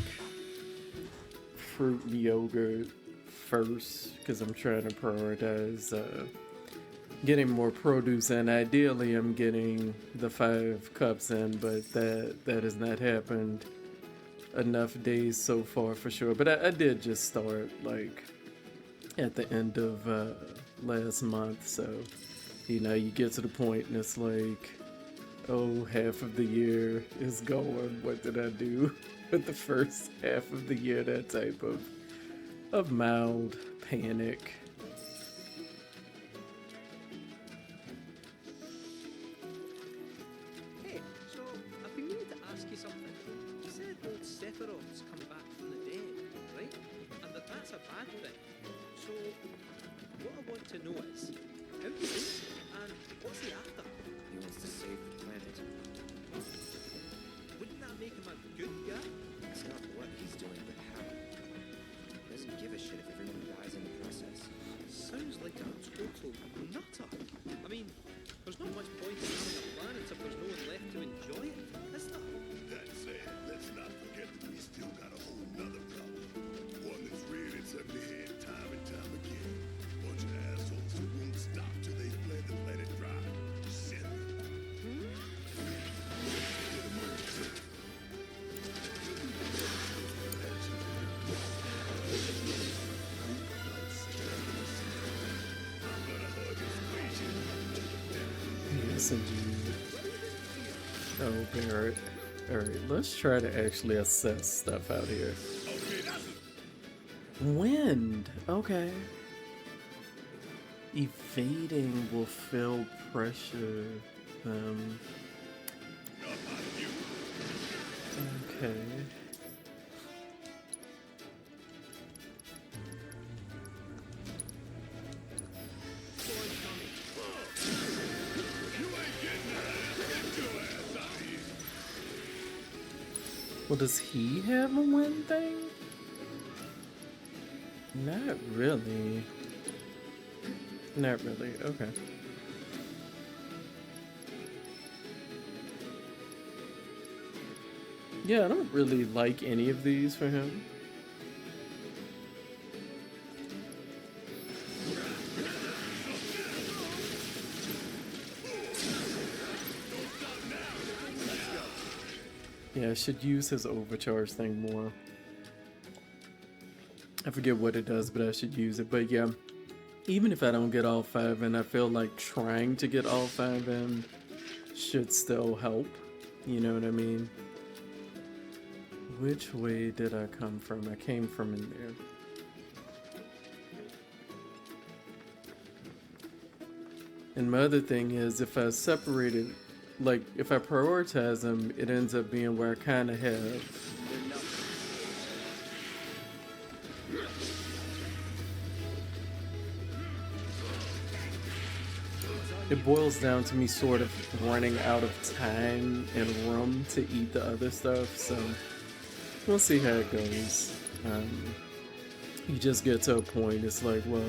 fruit and yogurt first because I'm trying to prioritize getting more produce, and ideally I'm getting the 5 cups in, but that has not happened enough days so far for sure. But I did just start like at the end of last month, so you know, you get to the point and it's like, oh, half of the year is gone. What did I do with the first half of the year? That type of mild panic. Hey, so I've been meaning to ask you something. You said old Sephiroth's come back from the dead, right? And that's a bad thing. So, what I want to know is, how is he? And what's he after? He wants to save the planet. Wouldn't that make him a good guy? It's not what he's doing, but how. He doesn't give a shit if everyone dies in the process. Sounds like a total nutter. I mean, there's not much point in having a planet if there's no one left to enjoy it, is there? That said, let's not forget that we still got a whole nother problem. One that's reared its ugly head time and time again. Bunch of assholes who won't stop till they fled the planet dry. Shit. Yes, indeed. Oh, Barrett. Alright, let's try to actually assess stuff out here. Wind! Okay. Evading will feel pressure. Okay. Well, does he have a wind thing? Not really. Not really, okay. Yeah, I don't really like any of these for him. Yeah, I should use his overcharge thing more. I forget what it does, but I should use it. But yeah, even if I don't get all 5 in, I feel like trying to get all 5 in should still help. You know what I mean? Which way did I come from? I came from in there. And my other thing is, if I separate it, like, if I prioritize them, it ends up being where I kind of have... It boils down to me sort of running out of time and room to eat the other stuff, so we'll see how it goes. You just get to a point, it's like, well,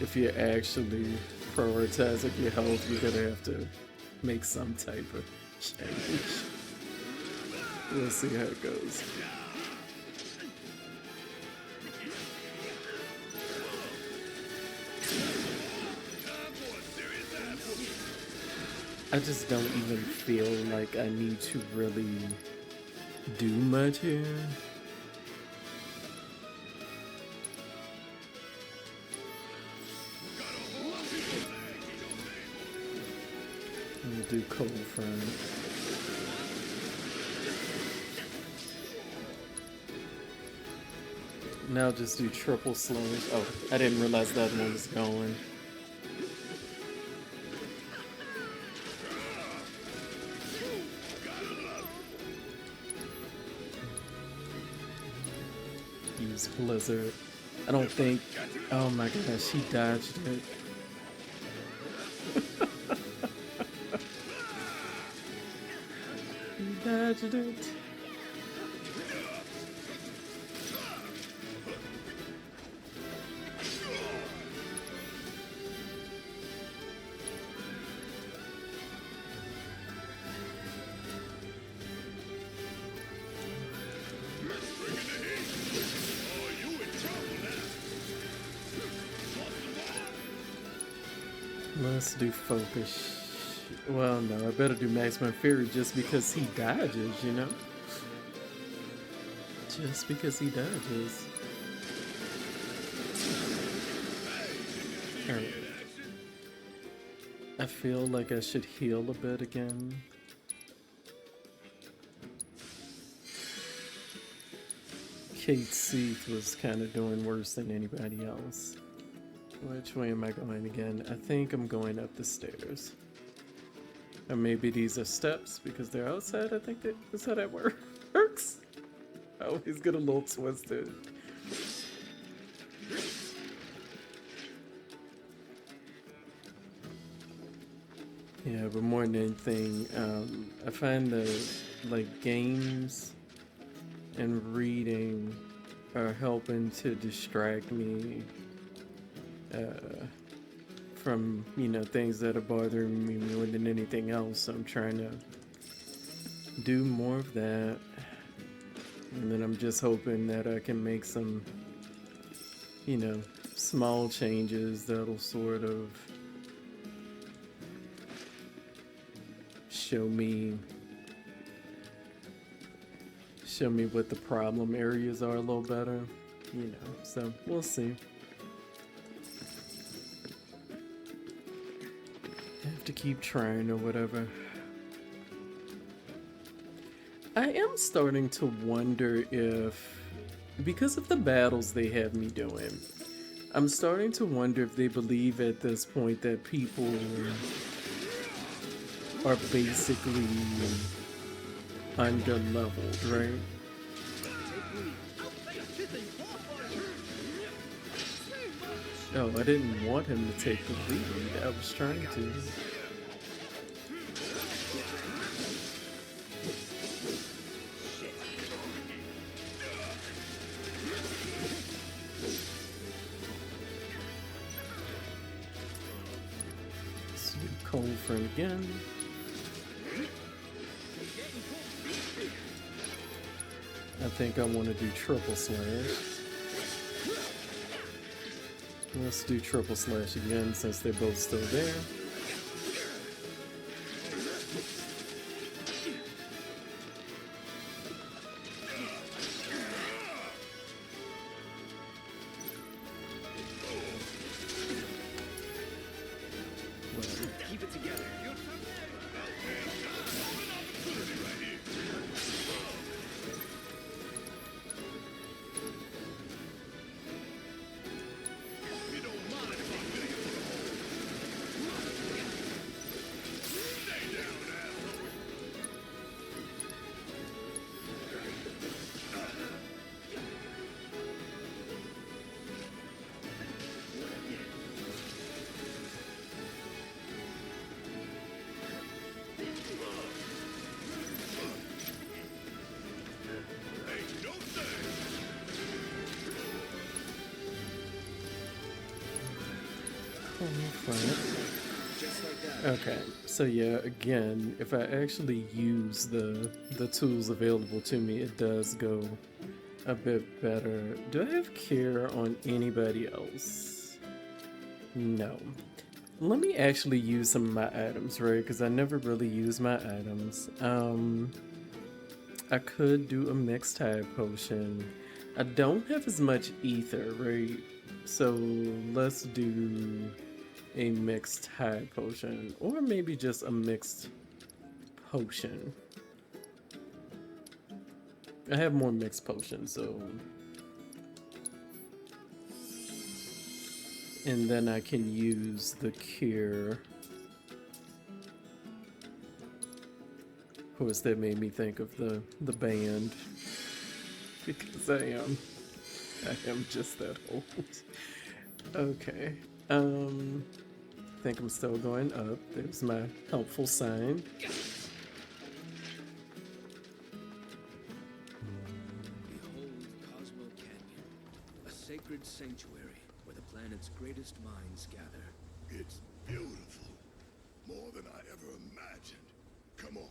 if you're actually prioritizing your health, you're gonna have to make some type of change. We'll see how it goes. I just don't even feel like I need to really do much here. I'm gonna do cold front. Now just do triple slows. Oh, I didn't realize that one was going. Use Blizzard. I don't think. Oh my gosh, she dodged it. He dodged it. Let's do focus. Well, no, I better do maximum fury just because he dodges, you know? Just because he dodges. Alright. I feel like I should heal a bit again. Kate Seath was kind of doing worse than anybody else. Which way am I going again? I think I'm going up the stairs. Or maybe these are steps because they're outside. I think that's how that works. I always get a little twisted. Yeah, but more than anything, I find that like games and reading are helping to distract me from, you know, things that are bothering me more than anything else. So I'm trying to do more of that, and then I'm just hoping that I can make some, you know, small changes that'll sort of show me what the problem areas are a little better, you know, so we'll see. I have to keep trying or whatever. I am starting to wonder if, because of the battles they have me doing, I'm starting to wonder if they believe at this point that people are basically under-leveled, right? Oh, I didn't want him to take the lead. I was trying to. Let's do cold front again. I think I want to do triple slash. Let's do triple slash again since they're both still there. Keep it together. Okay, so yeah, again, if I actually use the tools available to me, it does go a bit better. Do I have care on anybody else? No. Let me actually use some of my items, right? Because I never really use my items. I could do a mixed tide potion. I don't have as much ether, right? So let's do a mixed high potion, or maybe just a mixed potion. I have more mixed potions, so, and then I can use the cure. Of course, that made me think of the band, because I am just that old. Okay. I think I'm still going up. There's my helpful sign. Behold Cosmo Canyon, a sacred sanctuary where the planet's greatest minds gather. It's beautiful. More than I ever imagined. Come on,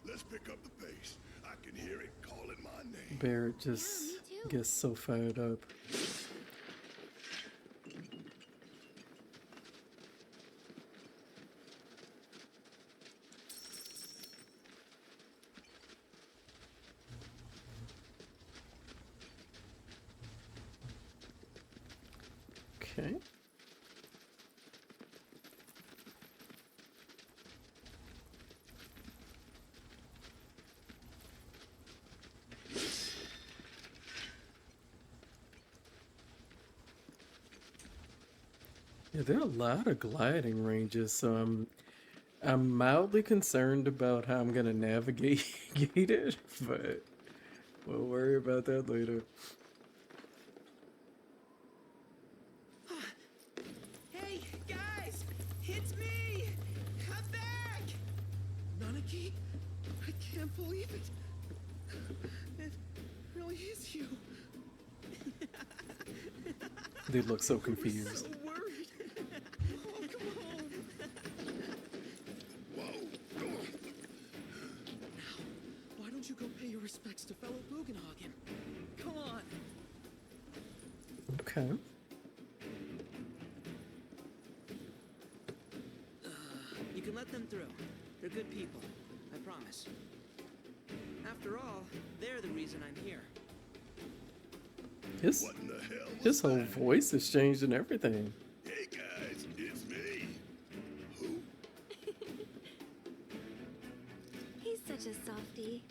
let's pick up the pace. I can hear it calling my name. Barrett just gets so fired up. Okay. Yeah, there are a lot of gliding ranges, so I'm mildly concerned about how I'm gonna navigate it, but we'll worry about that later. Hey, guys! It's me! Come back! Nanaki? I can't believe it. It really is you. They look so I was confused. so worried. Oh, come on. Whoa! Now, why don't you go pay your respects to fellow Bugenhagen? Come on. Okay. You can let them through. They're good people. I promise. After all, they're the reason I'm here. His What in the hell was his whole that? voice has changed and everything. Hey guys, it's me. Who? He's such a softie.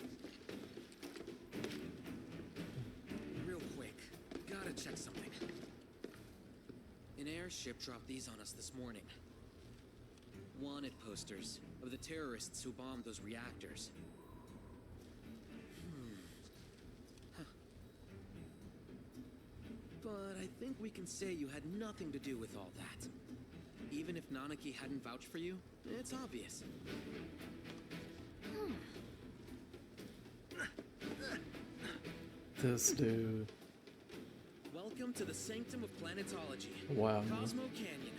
Real quick, gotta check something. An airship dropped these on us this morning. Wanted posters of the terrorists who bombed those reactors. But I think we can say you had nothing to do with all that. Even if Nanaki hadn't vouched for you, it's obvious. This dude. Welcome to the Sanctum of Planetology. Wow. Cosmo Canyon.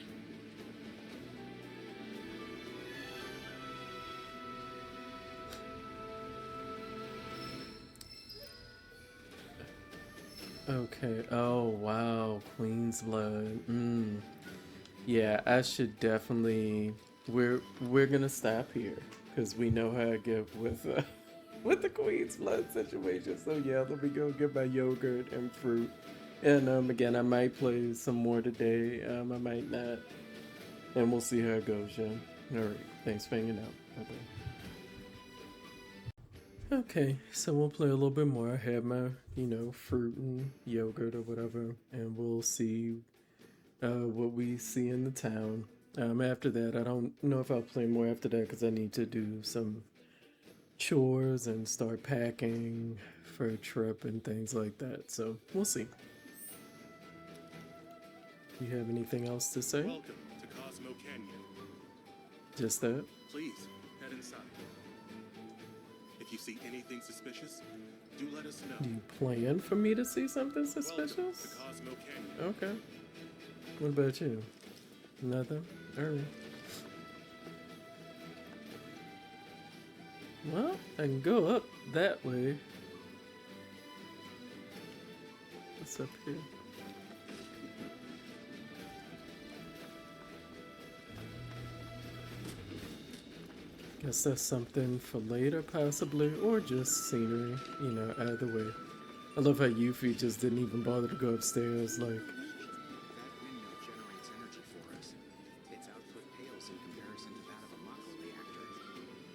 Okay. Oh wow, Queen's blood. Yeah, I should definitely. We're gonna stop here because we know how I get with with the Queen's blood situation. So yeah, let me go get my yogurt and fruit. And again, I might play some more today. I might not, and we'll see how it goes. Yeah. All right. Thanks for hanging out. Bye bye. Okay, so we'll play a little bit more. I have my, fruit and yogurt or whatever, and we'll see what we see in the town. After that, I don't know if I'll play more after that because I need to do some chores and start packing for a trip and things like that. So we'll see. You have anything else to say? Welcome to Cosmo Canyon. Just that? Please, head inside. If you see anything suspicious, do let us know. Do you plan for me to see something Welcome suspicious? to Cosmo Canyon. Okay. What about you? Nothing? Alright. Well, I can go up that way. What's up here? Guess that's something for later, possibly, or just scenery. Either way. I love how Yuffie just didn't even bother to go upstairs, like. That windmill generates energy for us. Its output pales in comparison to that of a Mako reactor.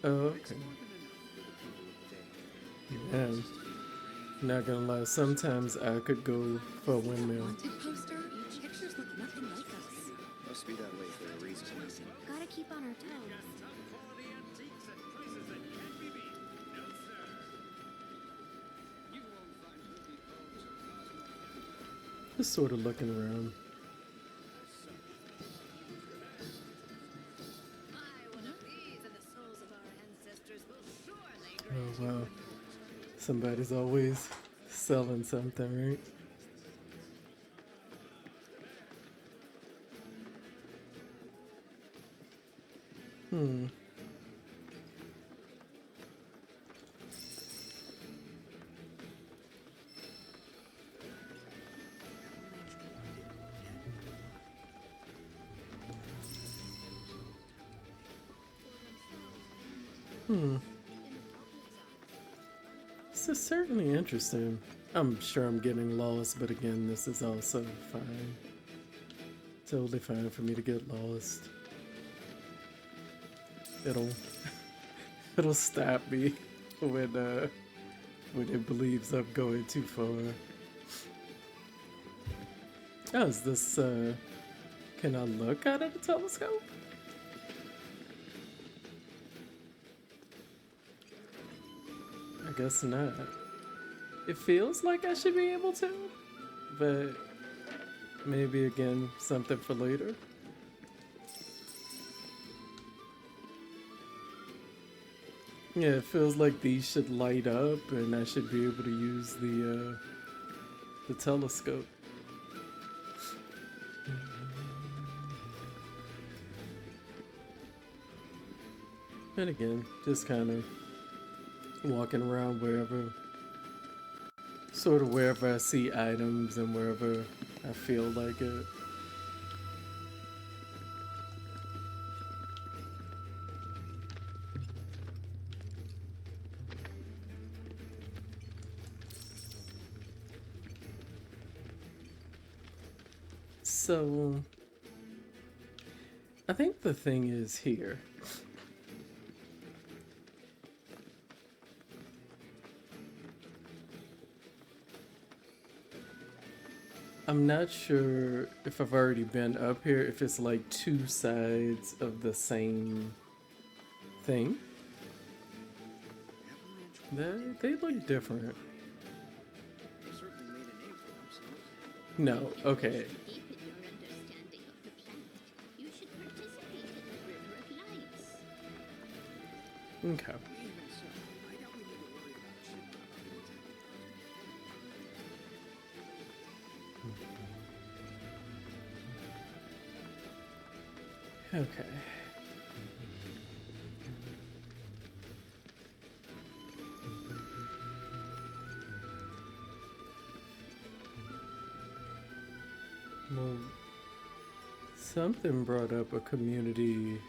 Oh, It's okay. more than enough for the people of the day. Man, not gonna lie, sometimes I could go for a windmill. Wanted poster? Pictures look nothing like us. Must be that way for a reason. Gotta keep on our toes. Just sort of looking around. Oh wow. Somebody's always selling something, right? Hmm. This is certainly interesting. I'm sure I'm getting lost, but again, this is also fine. Totally fine for me to get lost. It'll it'll stop me when it believes I'm going too far. Oh, is this can I look out of the telescope? I guess not. It feels like I should be able to, but maybe again, something for later. Yeah, it feels like these should light up and I should be able to use the telescope. And again, just kind of walking around wherever I see items and wherever I feel like it. So, I think the thing is here. I'm not sure if I've already been up here, if it's like two sides of the same thing. They look different. They certainly made a name for themselves. No, okay. Deep in your understanding of the planet, you should participate in the River of Lights. Okay. Even so, I doubt we need to worry about Shinra about the Okay. Well, something brought up a community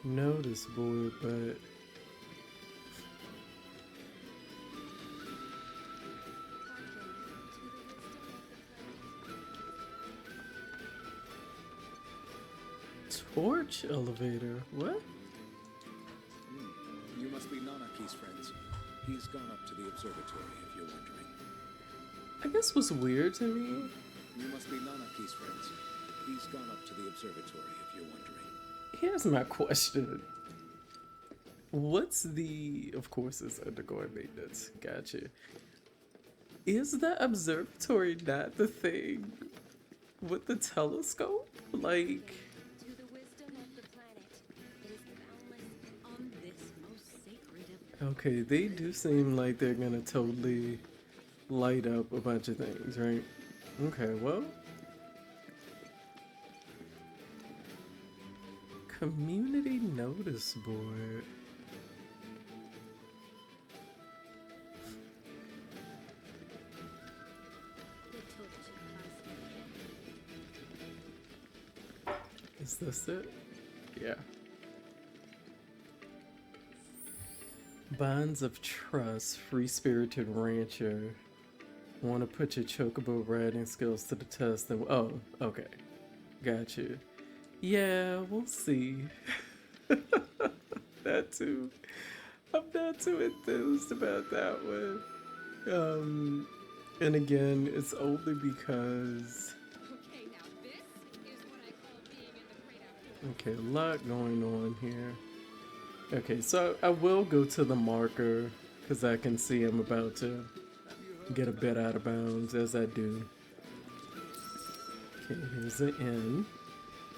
notice board, but torch elevator. What? You must be Nanaki's friends. He's gone up to the observatory, if you're wondering. I guess what's weird to me. You must be Nanaki's friends. He's gone up to the observatory, if you're wondering. Here's my question. What's the, of course it's undergoing maintenance, gotcha. Is the observatory not the thing with the telescope? Like, To the wisdom of the planet, it is boundless On this most sacred of okay, they do seem like they're gonna totally light up a bunch of things, right? Okay, well. Community notice board. the torch of cosmic. Is this it? Yeah. Bonds of trust, free-spirited rancher. Want to put your chocobo riding skills to the test and oh, okay. Got you. Yeah, we'll see. That too. I'm not too enthused about that one. And again, it's only because Okay, now this is what I call being in the great outdoors. okay, a lot going on here. Okay, so I will go to the marker because I can see I'm about to get a bit out of bounds as I do. Okay, here's the inn.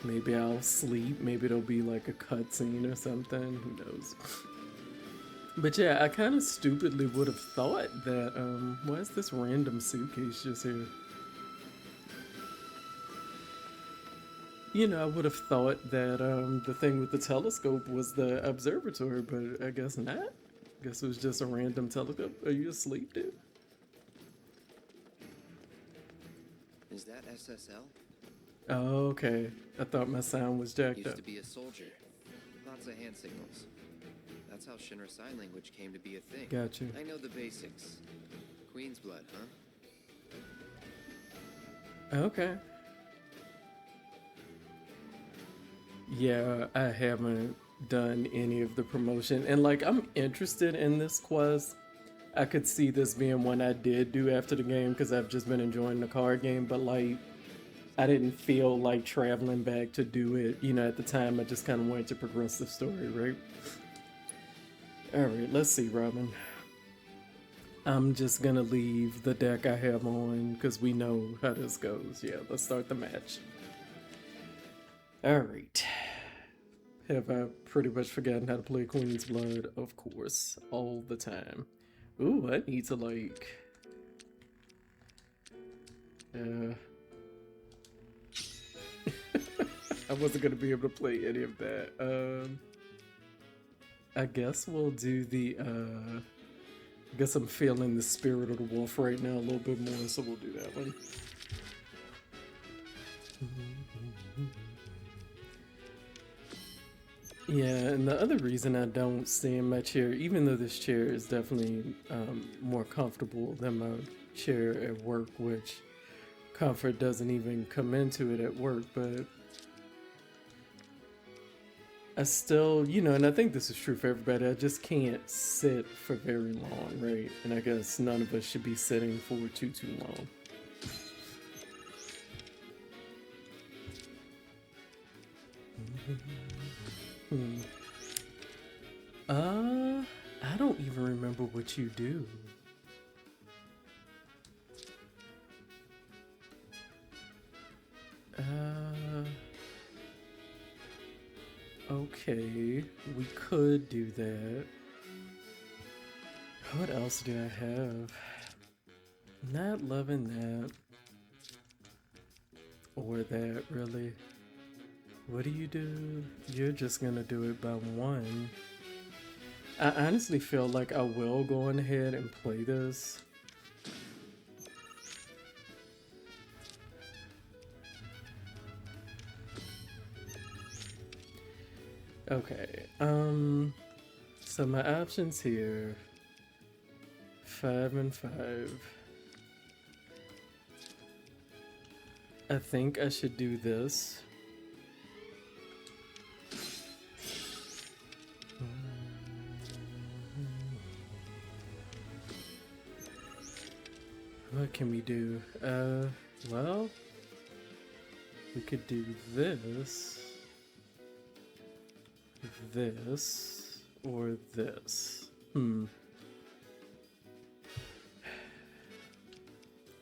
Maybe I'll sleep. Maybe it'll be like a cutscene or something. Who knows? But yeah, I kind of stupidly would have thought that, why is this random suitcase just here? You know, I would have thought that the thing with the telescope was the observatory, but I guess not. I guess it was just a random telescope. Are you asleep, dude? Is that SSL? Oh, okay. I thought my sound was jacked Used up. to be a soldier. Lots of hand signals. That's how Shinra Sign Language came to be a thing. Gotcha. I know the basics. Queen's blood, huh? Okay. Yeah, I haven't done any of the promotion, and like I'm interested in this quest. I could see this being one I did do after the game because I've just been enjoying the card game, but like I didn't feel like traveling back to do it, you know, at the time. I just kind of wanted to progress the story, right? Alright, let's see, Robin. I'm just gonna leave the deck I have on because we know how this goes. Yeah, let's start the match. Alright. Have I pretty much forgotten how to play Queen's Blood? Of course, all the time. Ooh, I need to like... I wasn't gonna be able to play any of that. I guess we'll do the, I guess I'm feeling the spirit of the wolf right now a little bit more, so we'll do that one. Yeah, and the other reason I don't stay in my chair, even though this chair is definitely more comfortable than my chair at work, which comfort doesn't even come into it at work, but I still, you know, and I think this is true for everybody, I just can't sit for very long, right? And I guess none of us should be sitting for too long. I don't even remember what you do. Okay, we could do that. What else do I have? Not loving that. Or that, really. What do you do? You're just gonna do it by one. I honestly feel like I will go on ahead and play this. Okay, so my options here, 5 and 5. I think I should do this. What can we do? Well, we could do this, or this.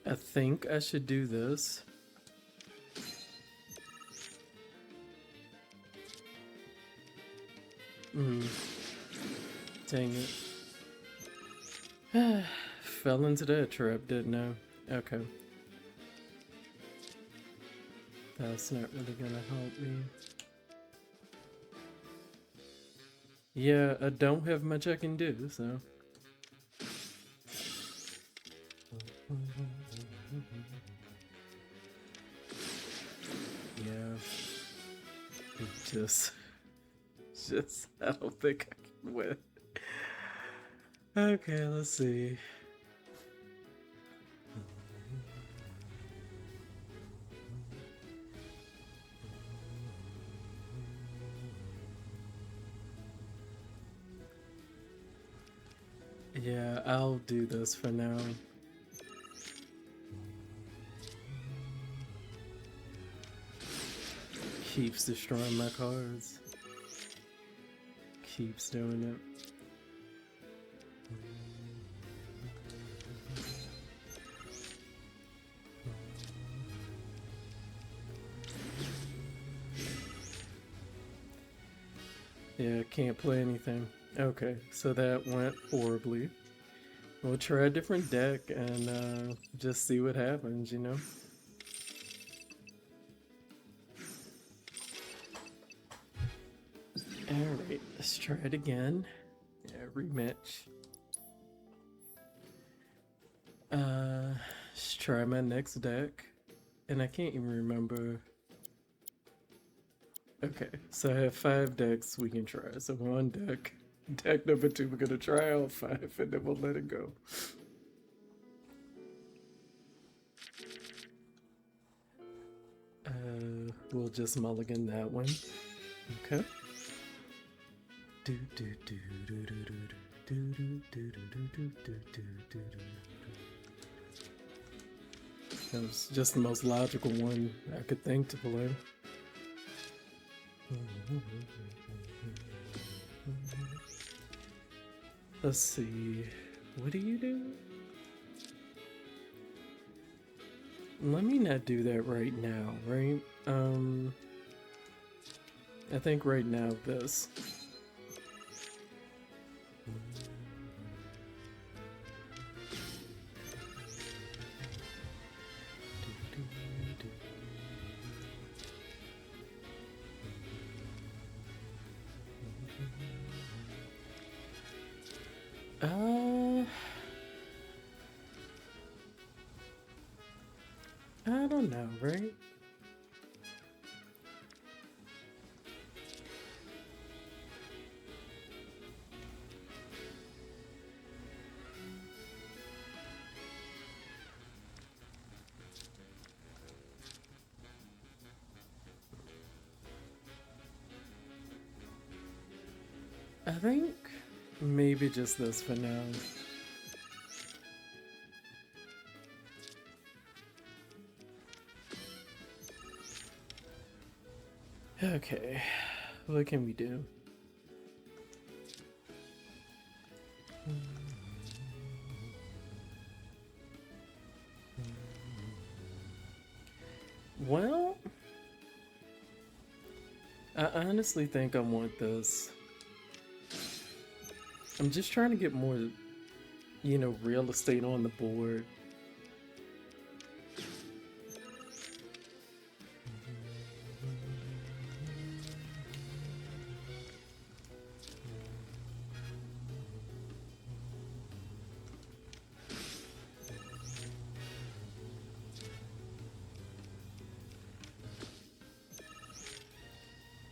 I think I should do this. Dang it. Fell into that trap, didn't I? Okay. That's not really gonna help me. Yeah, I don't have much I can do, so. Yeah. Just, I don't think I can win. Okay, let's see. Yeah, I'll do this for now. Keeps destroying my cards. Keeps doing it. Yeah, can't play anything. Okay, so that went horribly. We'll try a different deck and just see what happens, you know? Alright, let's try it again. Yeah, rematch. Let's try my next deck. And I can't even remember. Okay, so I have 5 decks we can try. So one deck. Deck number 2, we're gonna try all 5 and then we'll let it go. We'll just mulligan that one. Okay. Do, do, do, do, do, do, do, do, do, do, do, do, do, do. That was just the most logical one I could think to play. Let's see. What do you do? Let me not do that right now, right? I think right now this. I don't know, right? I think maybe just this for now. Okay, what can we do? Well, I honestly think I want this. I'm just trying to get more, you know, real estate on the board.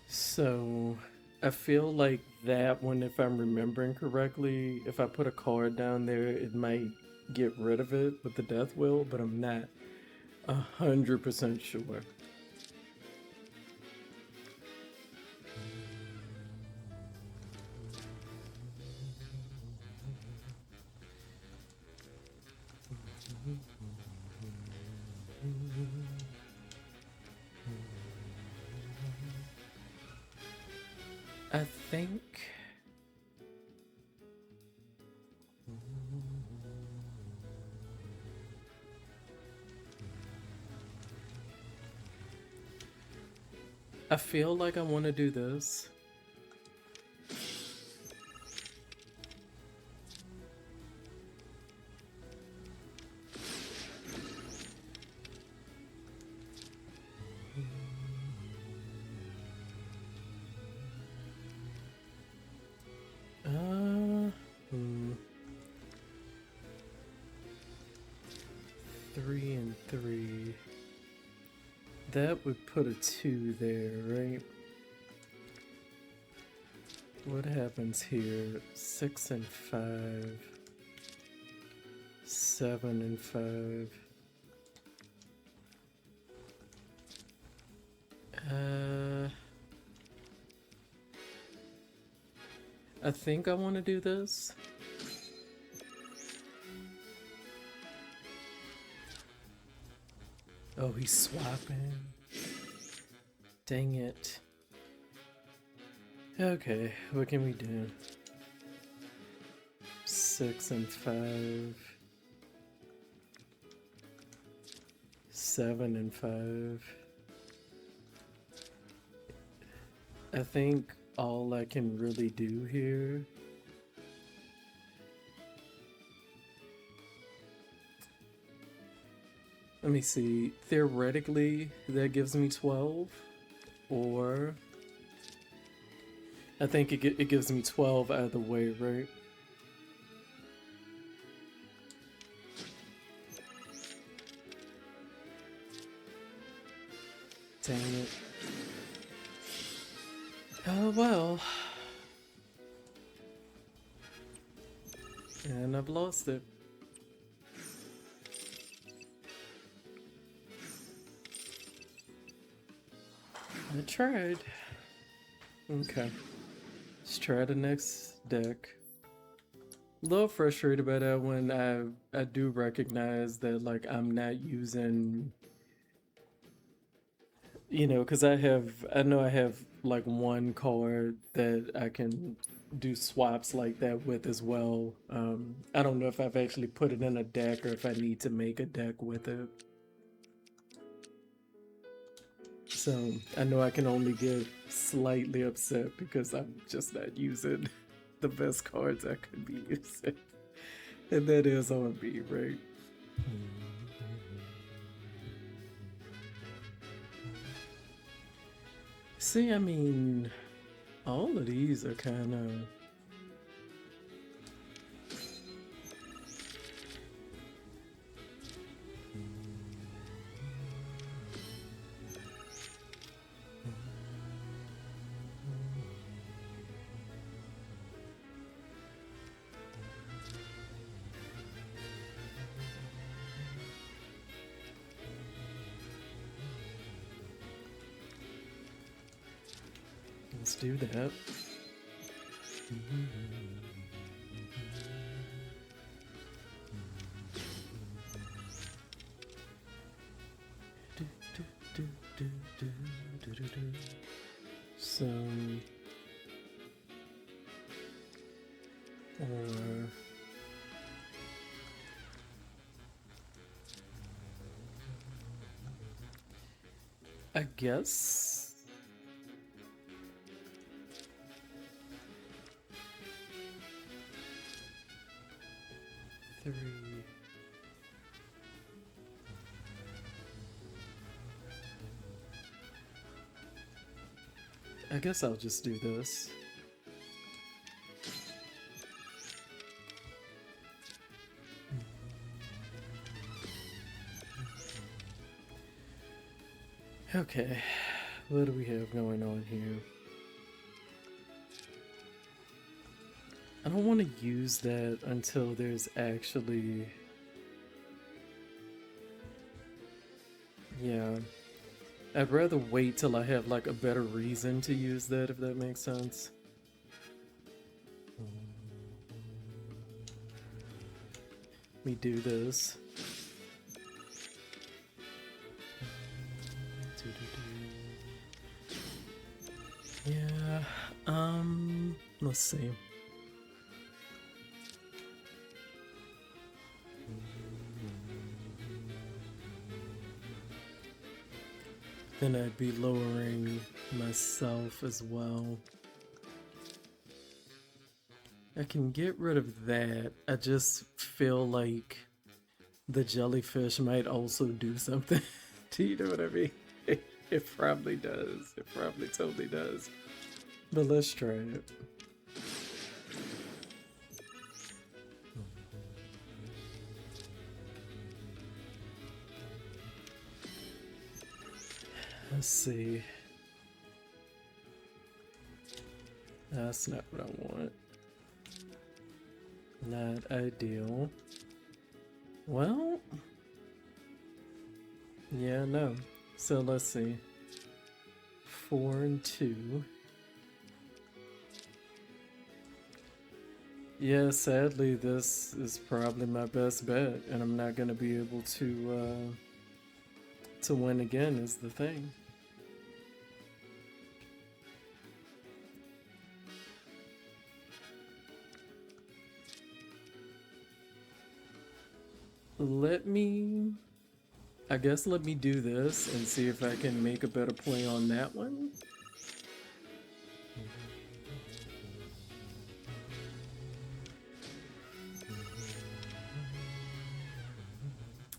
So, I feel like that one, if I'm remembering correctly, if I put a card down there, it might get rid of it with the death will, but I'm not 100% sure. I think I feel like I want to do this. Hmm. 3 and 3. That would put a 2 there, right? What happens here? 6 and 5. 7 and 5. I think I want to do this. Oh, he's swapping. Dang it. Okay, what can we do? 6 and 5. 7 and 5. I think all I can really do here let me see. Theoretically, that gives me 12. Or I think it gives me 12 either way, right? Dang it. Oh well. And I've lost it. I tried. Okay. Let's try the next deck. A little frustrated by that one. I do recognize that like I'm not using, you know, because I know I have like one card that I can do swaps like that with as well. I don't know if I've actually put it in a deck or if I need to make a deck with it. So I know I can only get slightly upset because I'm just not using the best cards I could be using. And that is on me, right? See, I mean, all of these are kind of... Let's do that. So, or I guess 3. I guess I'll just do this. Okay, what do we have going on here? I don't want to use that until there's actually... Yeah. I'd rather wait till I have like a better reason to use that, if that makes sense. Let me do this. Yeah, let's see. Then I'd be lowering myself as well. I can get rid of that. I just feel like the jellyfish might also do something. Do you know what I mean? It probably does. It probably totally does. But let's try it. Let's see. That's not what I want. Not ideal. Well, yeah, no. So let's see. 4 and 2. Yeah, sadly, this is probably my best bet, and I'm not gonna be able to win again. Is the thing. I guess let me do this and see if I can make a better play on that one.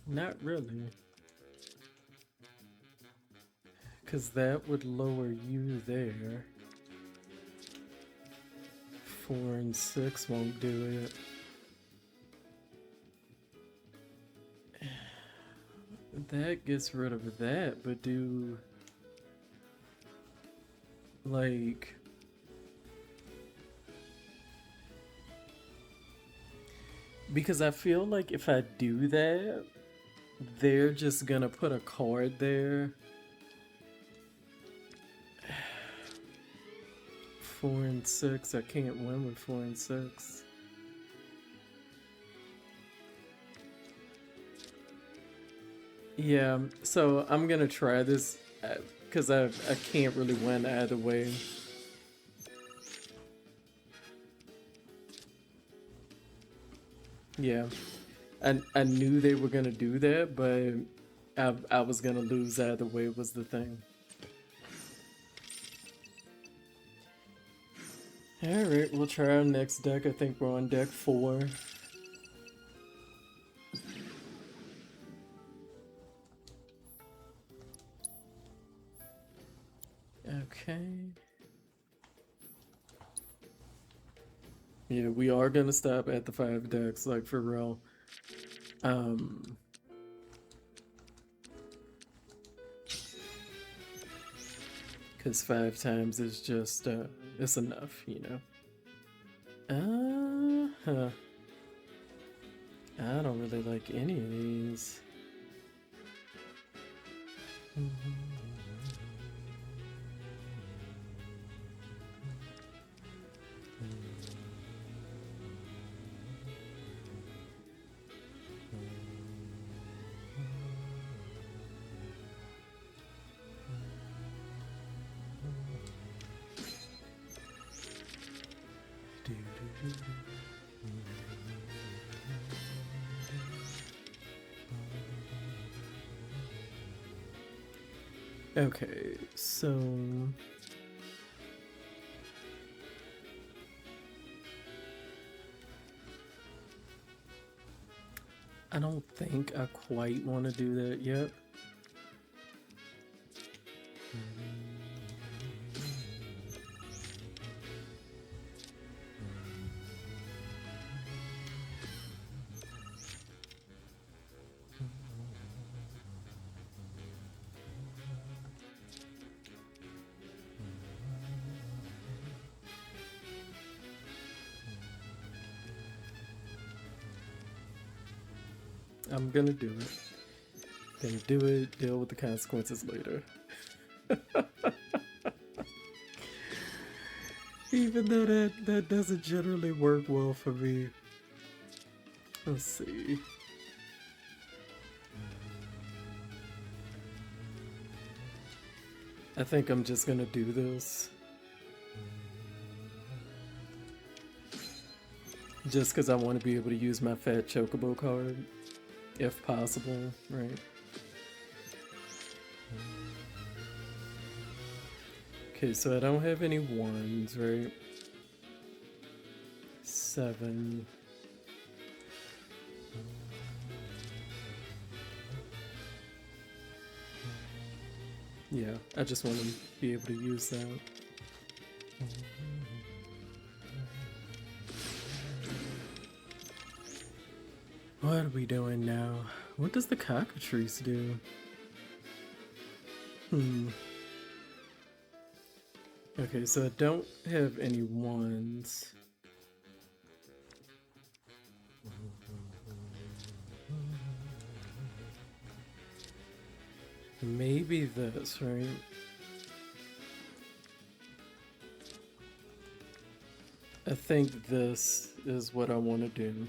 Not really. Because that would lower you there. 4 and 6 won't do it. That gets rid of that, but do... like... because I feel like if I do that, they're just gonna put a card there. 4 and 6. I can't win with 4 and 6. Yeah, so I'm gonna try this because I can't really win either way. Yeah, I knew they were gonna do that, but I was gonna lose either way was the thing. Alright, we'll try our next deck. I think we're on deck 4. Okay. Yeah, we are gonna stop at the 5 decks, like for real. Because 5 times is just, it's enough, you know. I don't really like any of these. Okay, so I don't think I quite want to do that yet. I'm gonna do it. Gonna do it, deal with the consequences later. Even though that doesn't generally work well for me. Let's see. I think I'm just gonna do this. Just because I want to be able to use my fat chocobo card. If possible, right? Okay, so I don't have any 1s, right? 7. Yeah, I just want to be able to use that. What are we doing now? What does the cockatrice do? Okay, so I don't have any 1s. Maybe this, right? I think this is what I want to do.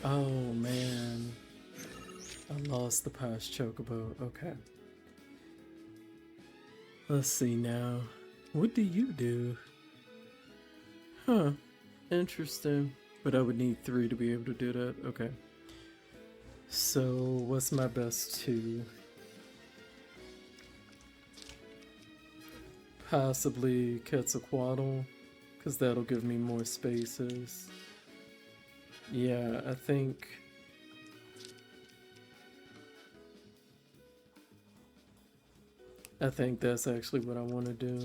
Oh man, I lost the past chocobo. Okay. Let's see now. What do you do? Huh. Interesting. But I would need 3 to be able to do that. Okay. So, what's my best 2? Possibly Quetzalcoatl, because that'll give me more spaces. Yeah, I think... that's actually what I want to do.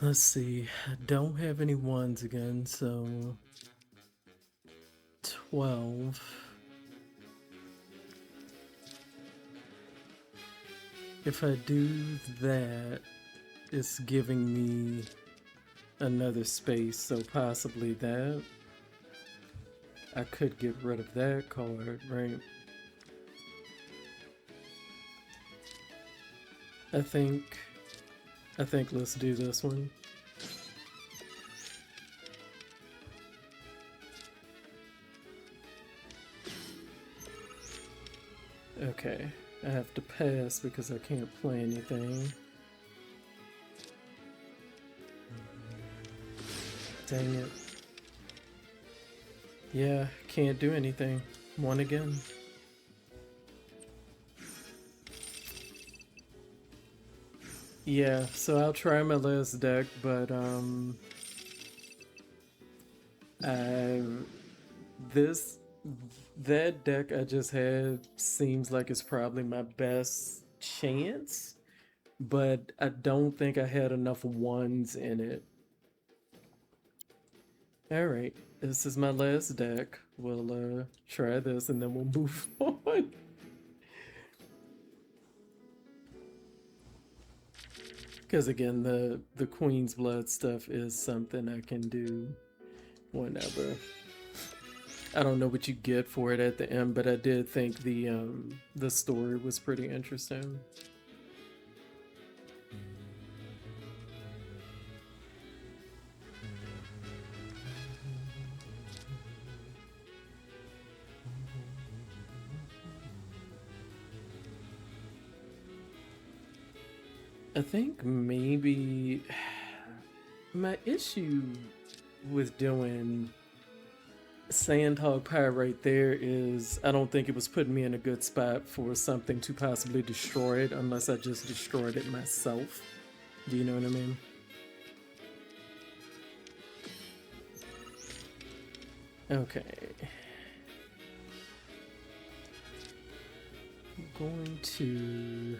Let's see, I don't have any 1s again, so 12. If I do that, it's giving me another space, so possibly that. I could get rid of that card, right? I think let's do this one. Okay, I have to pass because I can't play anything. Dang it. Yeah, can't do anything. One again. Yeah, so I'll try my last deck, but that deck I just had seems like it's probably my best chance, but I don't think I had enough ones in it. Alright, this is my last deck. We'll try this and then we'll move on. Because again, the Queen's Blood stuff is something I can do whenever. I don't know what you get for it at the end, but I did think the story was pretty interesting. I think maybe my issue with doing Sandhog Pie right there is I don't think it was putting me in a good spot for something to possibly destroy it unless I just destroyed it myself. Do you know what I mean? Okay. I'm going to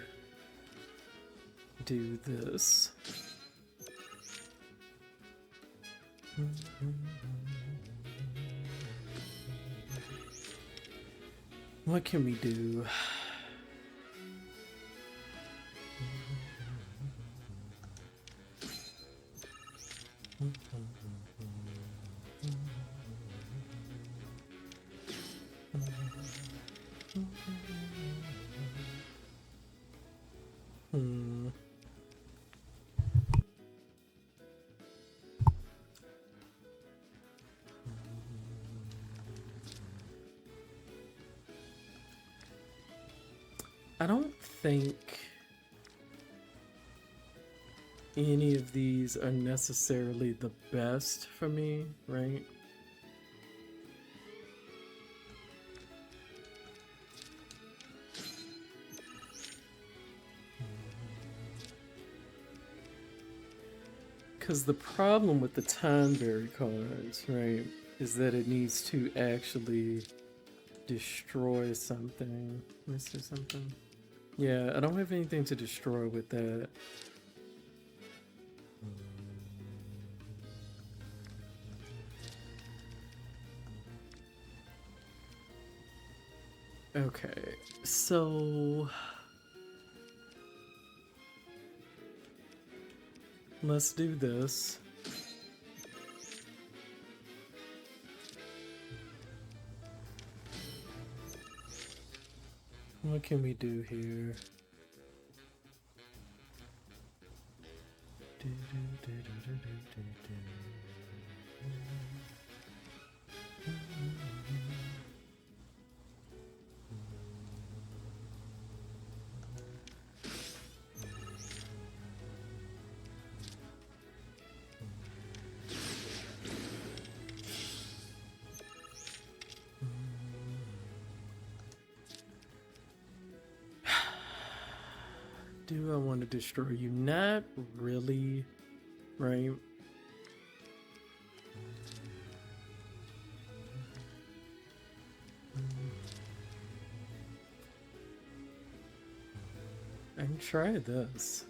do this. What can we do? I don't think any of these are necessarily the best for me, right? Because the problem with the Tonberry cards, right, is that it needs to actually destroy something. Let me see something. Yeah, I don't have anything to destroy with that. Okay, so let's do this. What can we do here? Do I want to destroy you? Not really, right? I can try this.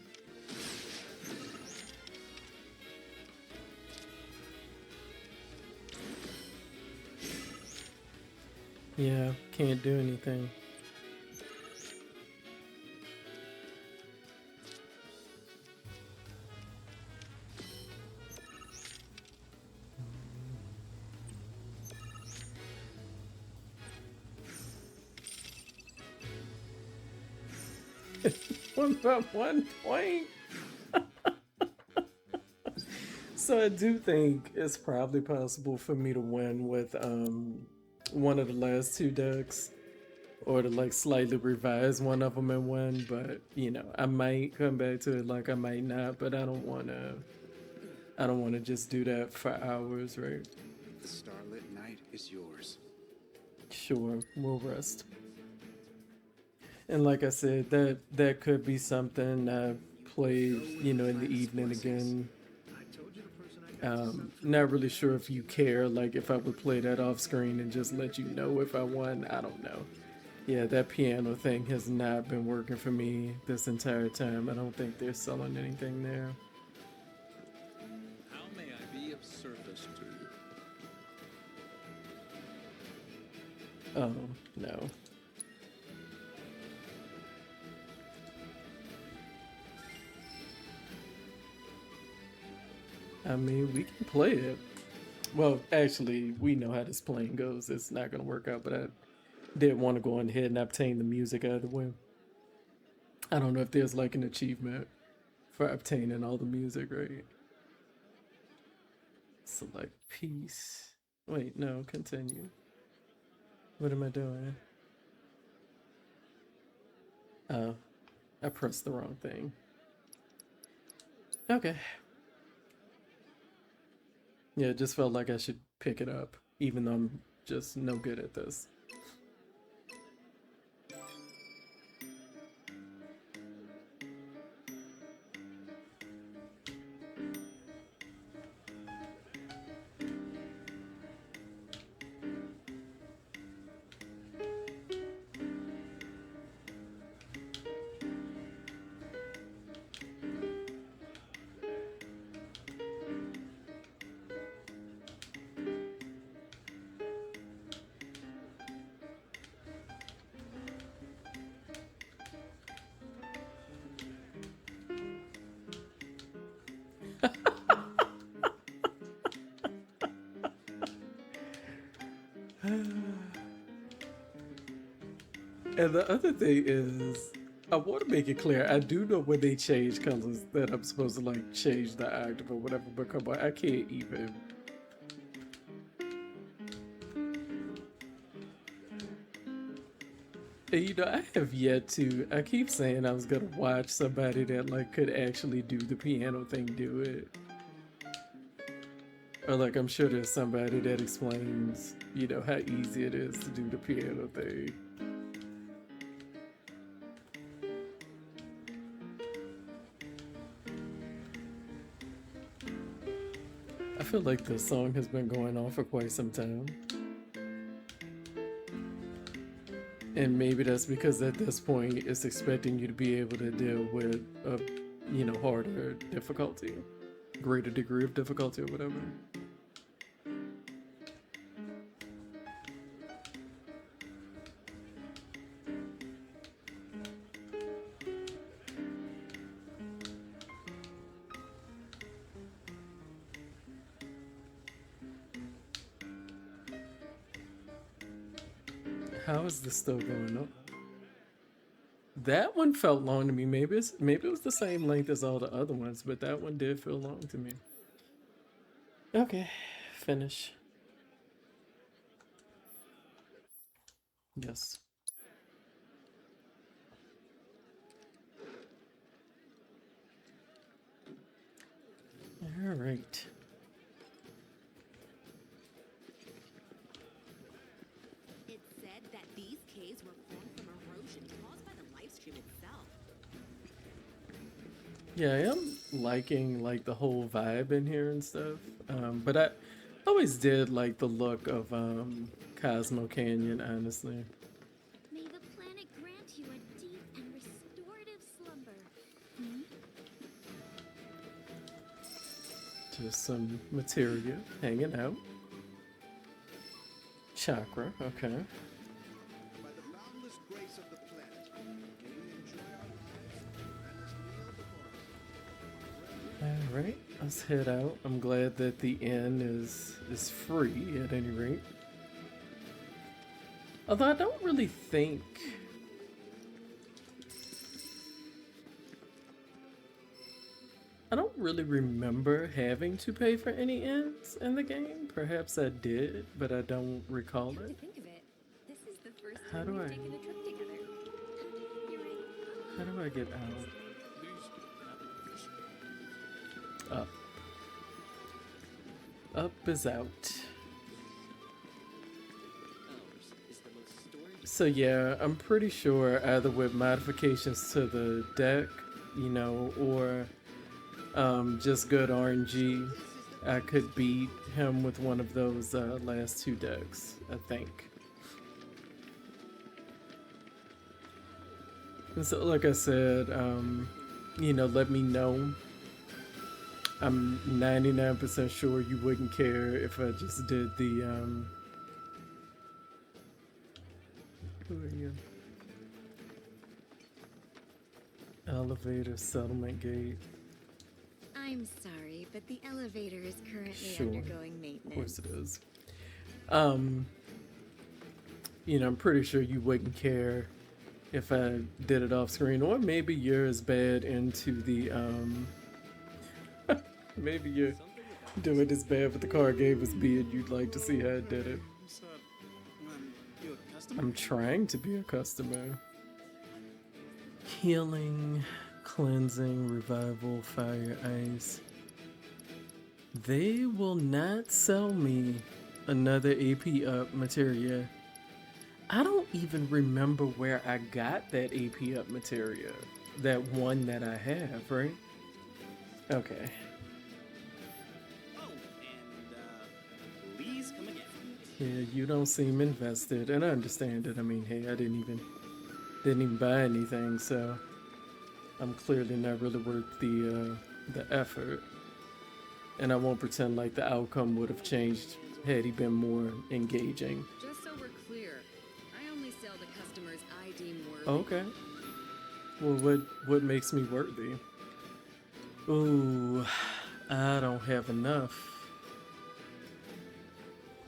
Yeah, can't do anything. 1 point. So I do think it's probably possible for me to win with one of the last two decks, or to like slightly revise one of them and win. But you know, I might come back to it, like I might not. But I don't want to. I don't want to just do that for hours, right? The starlit night is yours. Sure, we'll rest. And like I said, that could be something I play, you know, in the evening again. Not really sure if you care, like if I would play that off screen and just let you know if I won. I don't know. Yeah, that piano thing has not been working for me this entire time. I don't think they're selling anything there. How may I be of service to you? Oh, no. I mean, we can play it. Well, actually, we know how this playing goes. It's not going to work out, but I did want to go on ahead and obtain the music either way. I don't know if there's like an achievement for obtaining all the music, right? Select piece. Wait, no, continue. What am I doing? Oh, I pressed the wrong thing. Okay. Yeah, it just felt like I should pick it up, even though I'm just no good at this. And the other thing is, I want to make it clear, I do know when they change colors that I'm supposed to like change the octave or whatever, but come on, I can't even. And you know, I have yet to, I keep saying I was gonna watch somebody that like could actually do the piano thing do it. Or like, I'm sure there's somebody that explains, you know, how easy it is to do the piano thing. I feel like this song has been going on for quite some time. And maybe that's because at this point it's expecting you to be able to deal with a, you know, harder difficulty, greater degree of difficulty or whatever. How is this still going up? That one felt long to me. Maybe it was the same length as all the other ones, but that one did feel long to me. Okay, finish. Yes. All right. Yeah, I am liking like the whole vibe in here and stuff. But I always did like the look of Cosmo Canyon, honestly. May the planet grant you a deep and restorative slumber. Just some materia hanging out. Chakra, okay. By the boundless grace of the planet, may we enjoy our lives and this meal before us. Alright, let's head out. I'm glad that the inn is free at any rate. Although I don't really think I don't really remember having to pay for any ends in the game. Perhaps I did, but I don't recall Come to it. think of it, this is the first How time do we've I- taken a trip together. You're right. How do I get out? Up. Up is out. Ours is the most storied. So yeah, I'm pretty sure either with modifications to the deck, you know, or just good RNG, I could beat him with one of those last two decks, I think. And so, like I said, you know, let me know. I'm 99% sure you wouldn't care if I just did the, who are you? Elevator settlement gate. I'm sorry, but the elevator is currently Sure. undergoing Of maintenance. course it is. You know, I'm pretty sure you wouldn't care if I did it off screen, or maybe you're as bad into the, maybe you're doing as bad with the card game as me and you'd like to see how I did it. So, you a customer? I'm trying to be a customer. Healing, cleansing, revival, fire, ice. They will not sell me another AP up materia. I don't even remember where I got that AP up materia. That one that I have, right? Okay. Oh, and please come again. Yeah, you don't seem invested, and I understand it. I mean, hey, I didn't even buy anything, so I'm clearly not really worth the effort. And I won't pretend like the outcome would have changed had he been more engaging. Just so we're clear, I only sell to customers I deem worthy. Okay. Well, what makes me worthy? Ooh, I don't have enough.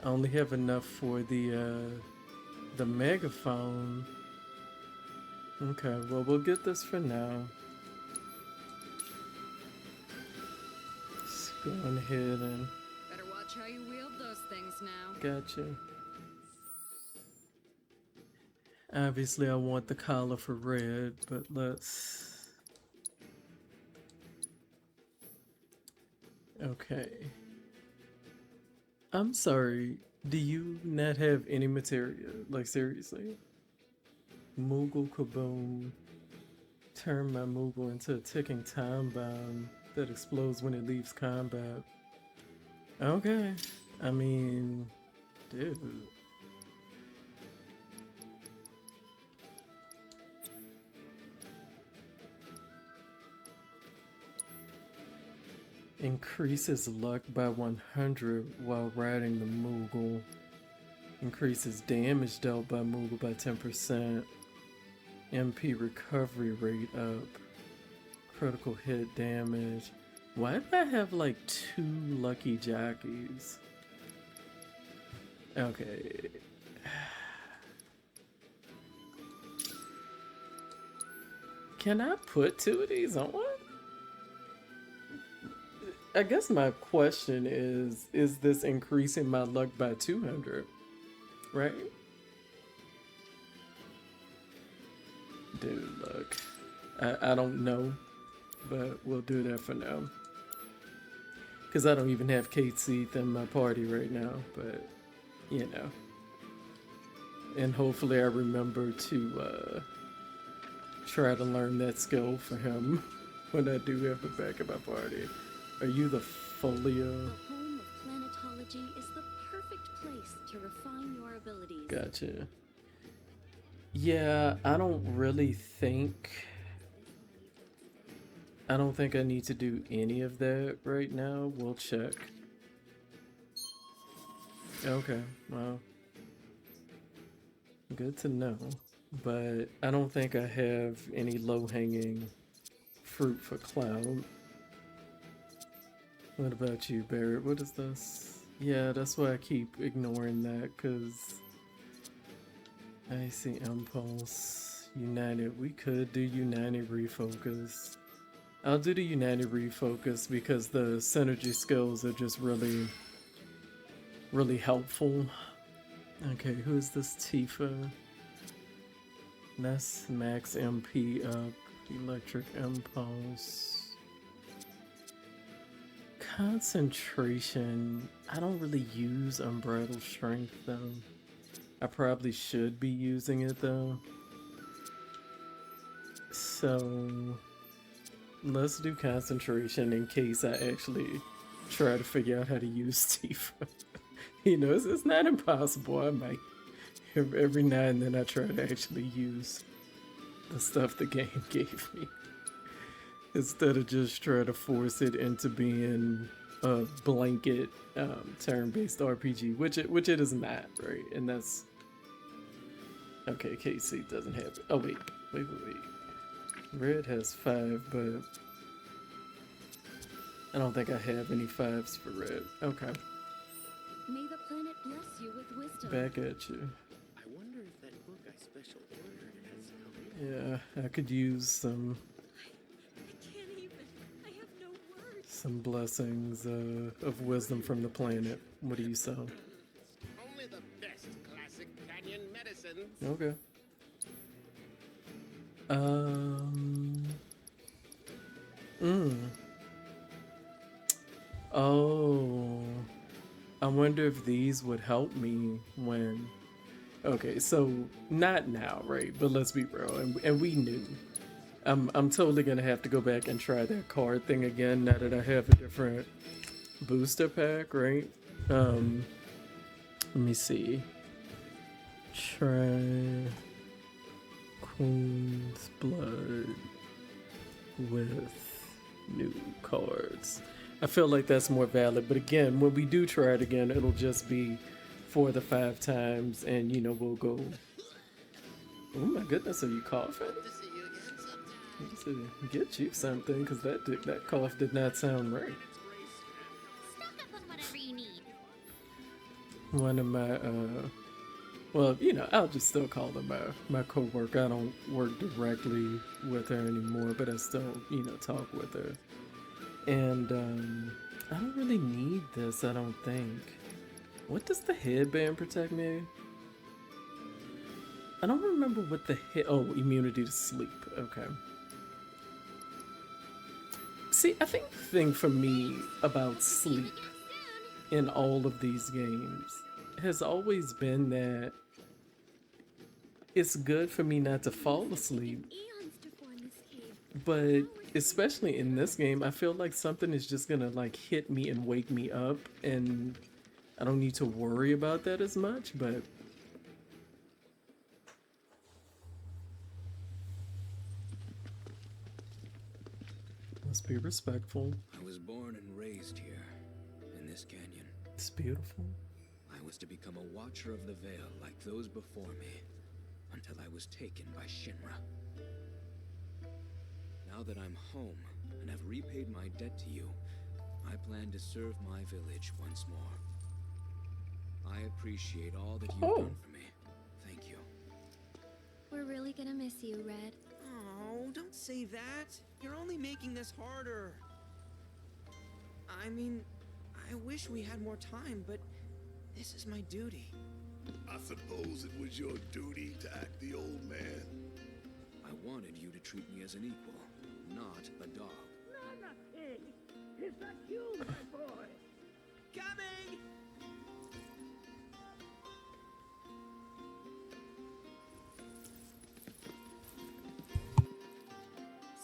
I only have enough for the megaphone. Okay, well, we'll get this for now. Just going ahead and Better watch how you wield those things now. gotcha. Obviously, I want the collar for red, but let's. Okay. I'm sorry. Do you not have any materia? Like, seriously? Moogle Kaboom. Turn my Moogle into a ticking time bomb that explodes when it leaves combat. Okay. I mean, dude. Increases luck by 100 while riding the Moogle. Increases damage dealt by Moogle by 10%. MP recovery rate up. Critical hit damage. Why did I have like 2 lucky jockeys? Okay. Can I put 2 of these on? I guess my question is this increasing my luck by 200? Right? Dude, look. I don't know, but we'll do that for now. Because I don't even have Kate Seath in my party right now, but, you know. And hopefully I remember to try to learn that skill for him when I do have him back in my party. Are you the folio? The home of planetology is the perfect place to refine your abilities. Gotcha. Yeah, I don't think I need to do any of that right now. We'll check. Okay, well. Good to know. But I don't think I have any low-hanging fruit for Cloud. What about you, Barrett? What is this? Yeah, that's why I keep ignoring that, because I see Impulse. United. We could do United Refocus. I'll do the United Refocus because the synergy skills are just really, really helpful. Okay, who's this Tifa? That's max MP up. Electric Impulse. Concentration. I don't really use Unbridled Strength though. I probably should be using it though. So let's do concentration in case I actually try to figure out how to use Tifa. You know, it's not impossible. I might every now and then I try to actually use the stuff the game gave me instead of just try to force it into being a blanket turn-based RPG, which it is not, right? And that's okay. KC doesn't have it. Oh wait. Red has 5, but I don't think I have any 5s for red. Okay. May the planet bless you with wisdom. Back at you. I wonder if that book I special ordered has come in. Yeah, I could use some I can't even. I have no words. some blessings of wisdom from the planet. What do you sell? Only the best classic canyon medicine. Okay. Oh. I wonder if these would help me when... Okay, so not now, right? But let's be real, and we knew. I'm totally gonna have to go back and try that card thing again now that I have a different booster pack, right? Let me see. Try Queen's Blood with new cards. I feel like that's more valid, but again, when we do try it again, it'll just be for the 5 times, and you know, we'll go. Oh my goodness, are you coughing? Let's see, get you something, because that cough did not sound right. Stock up on whatever you need. One of my well, you know, I'll just still call her my co-worker. I don't work directly with her anymore, but I still, you know, talk with her. And I don't really need this, I don't think. What does the headband protect me? I don't remember what the oh, immunity to sleep. Okay. See, I think the thing for me about sleep in all of these games has always been that it's good for me not to fall asleep. But especially in this game, I feel like something is just gonna like hit me and wake me up, and I don't need to worry about that as much, but let's be respectful. I was born and raised here, in this canyon. It's beautiful. I was to become a watcher of the Vale like those before me, until I was taken by Shinra. Now that I'm home and have repaid my debt to you, I plan to serve my village once more. I appreciate all that you've done for me. Thank you. We're really gonna miss you, Red. Oh, don't say that. You're only making this harder. I mean, I wish we had more time, but this is my duty. I suppose it was your duty to act the old man. I wanted you to treat me as an equal, not a dog. Not a pig. Is that you, my boy? Coming!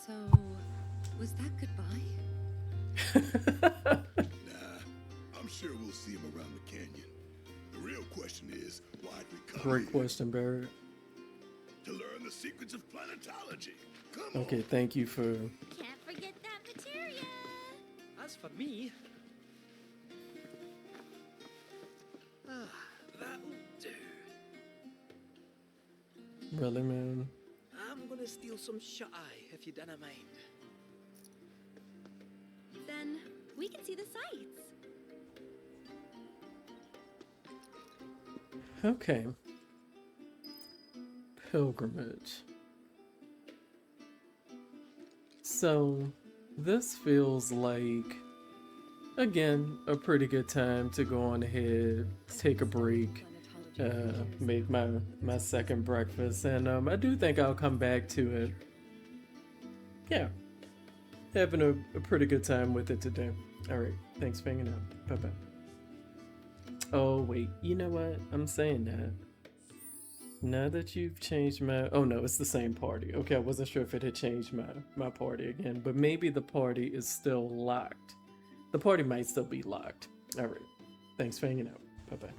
So, was that goodbye? Nah, I'm sure we'll see him around the canyon. The real question is, why'd we come Great here? question, Barrett. To learn the secrets of planetology. Come Okay, thank you for... Can't forget that materia. As for me... that'll do. Really, man? I'm gonna steal some shut-eye, if you don't mind. Then we can see the sights. Okay. Pilgrimage. So, this feels like, again, a pretty good time to go on ahead, take a break, make my second breakfast, and I do think I'll come back to it. Yeah, having a pretty good time with it today. All right, thanks for hanging out. Bye bye. Oh wait, you know what? I'm saying that. Now that you've changed my... Oh no, it's the same party. Okay, I wasn't sure if it had changed my party again, but maybe the party is still locked. The party might still be locked. Alright, thanks for hanging out. Bye-bye.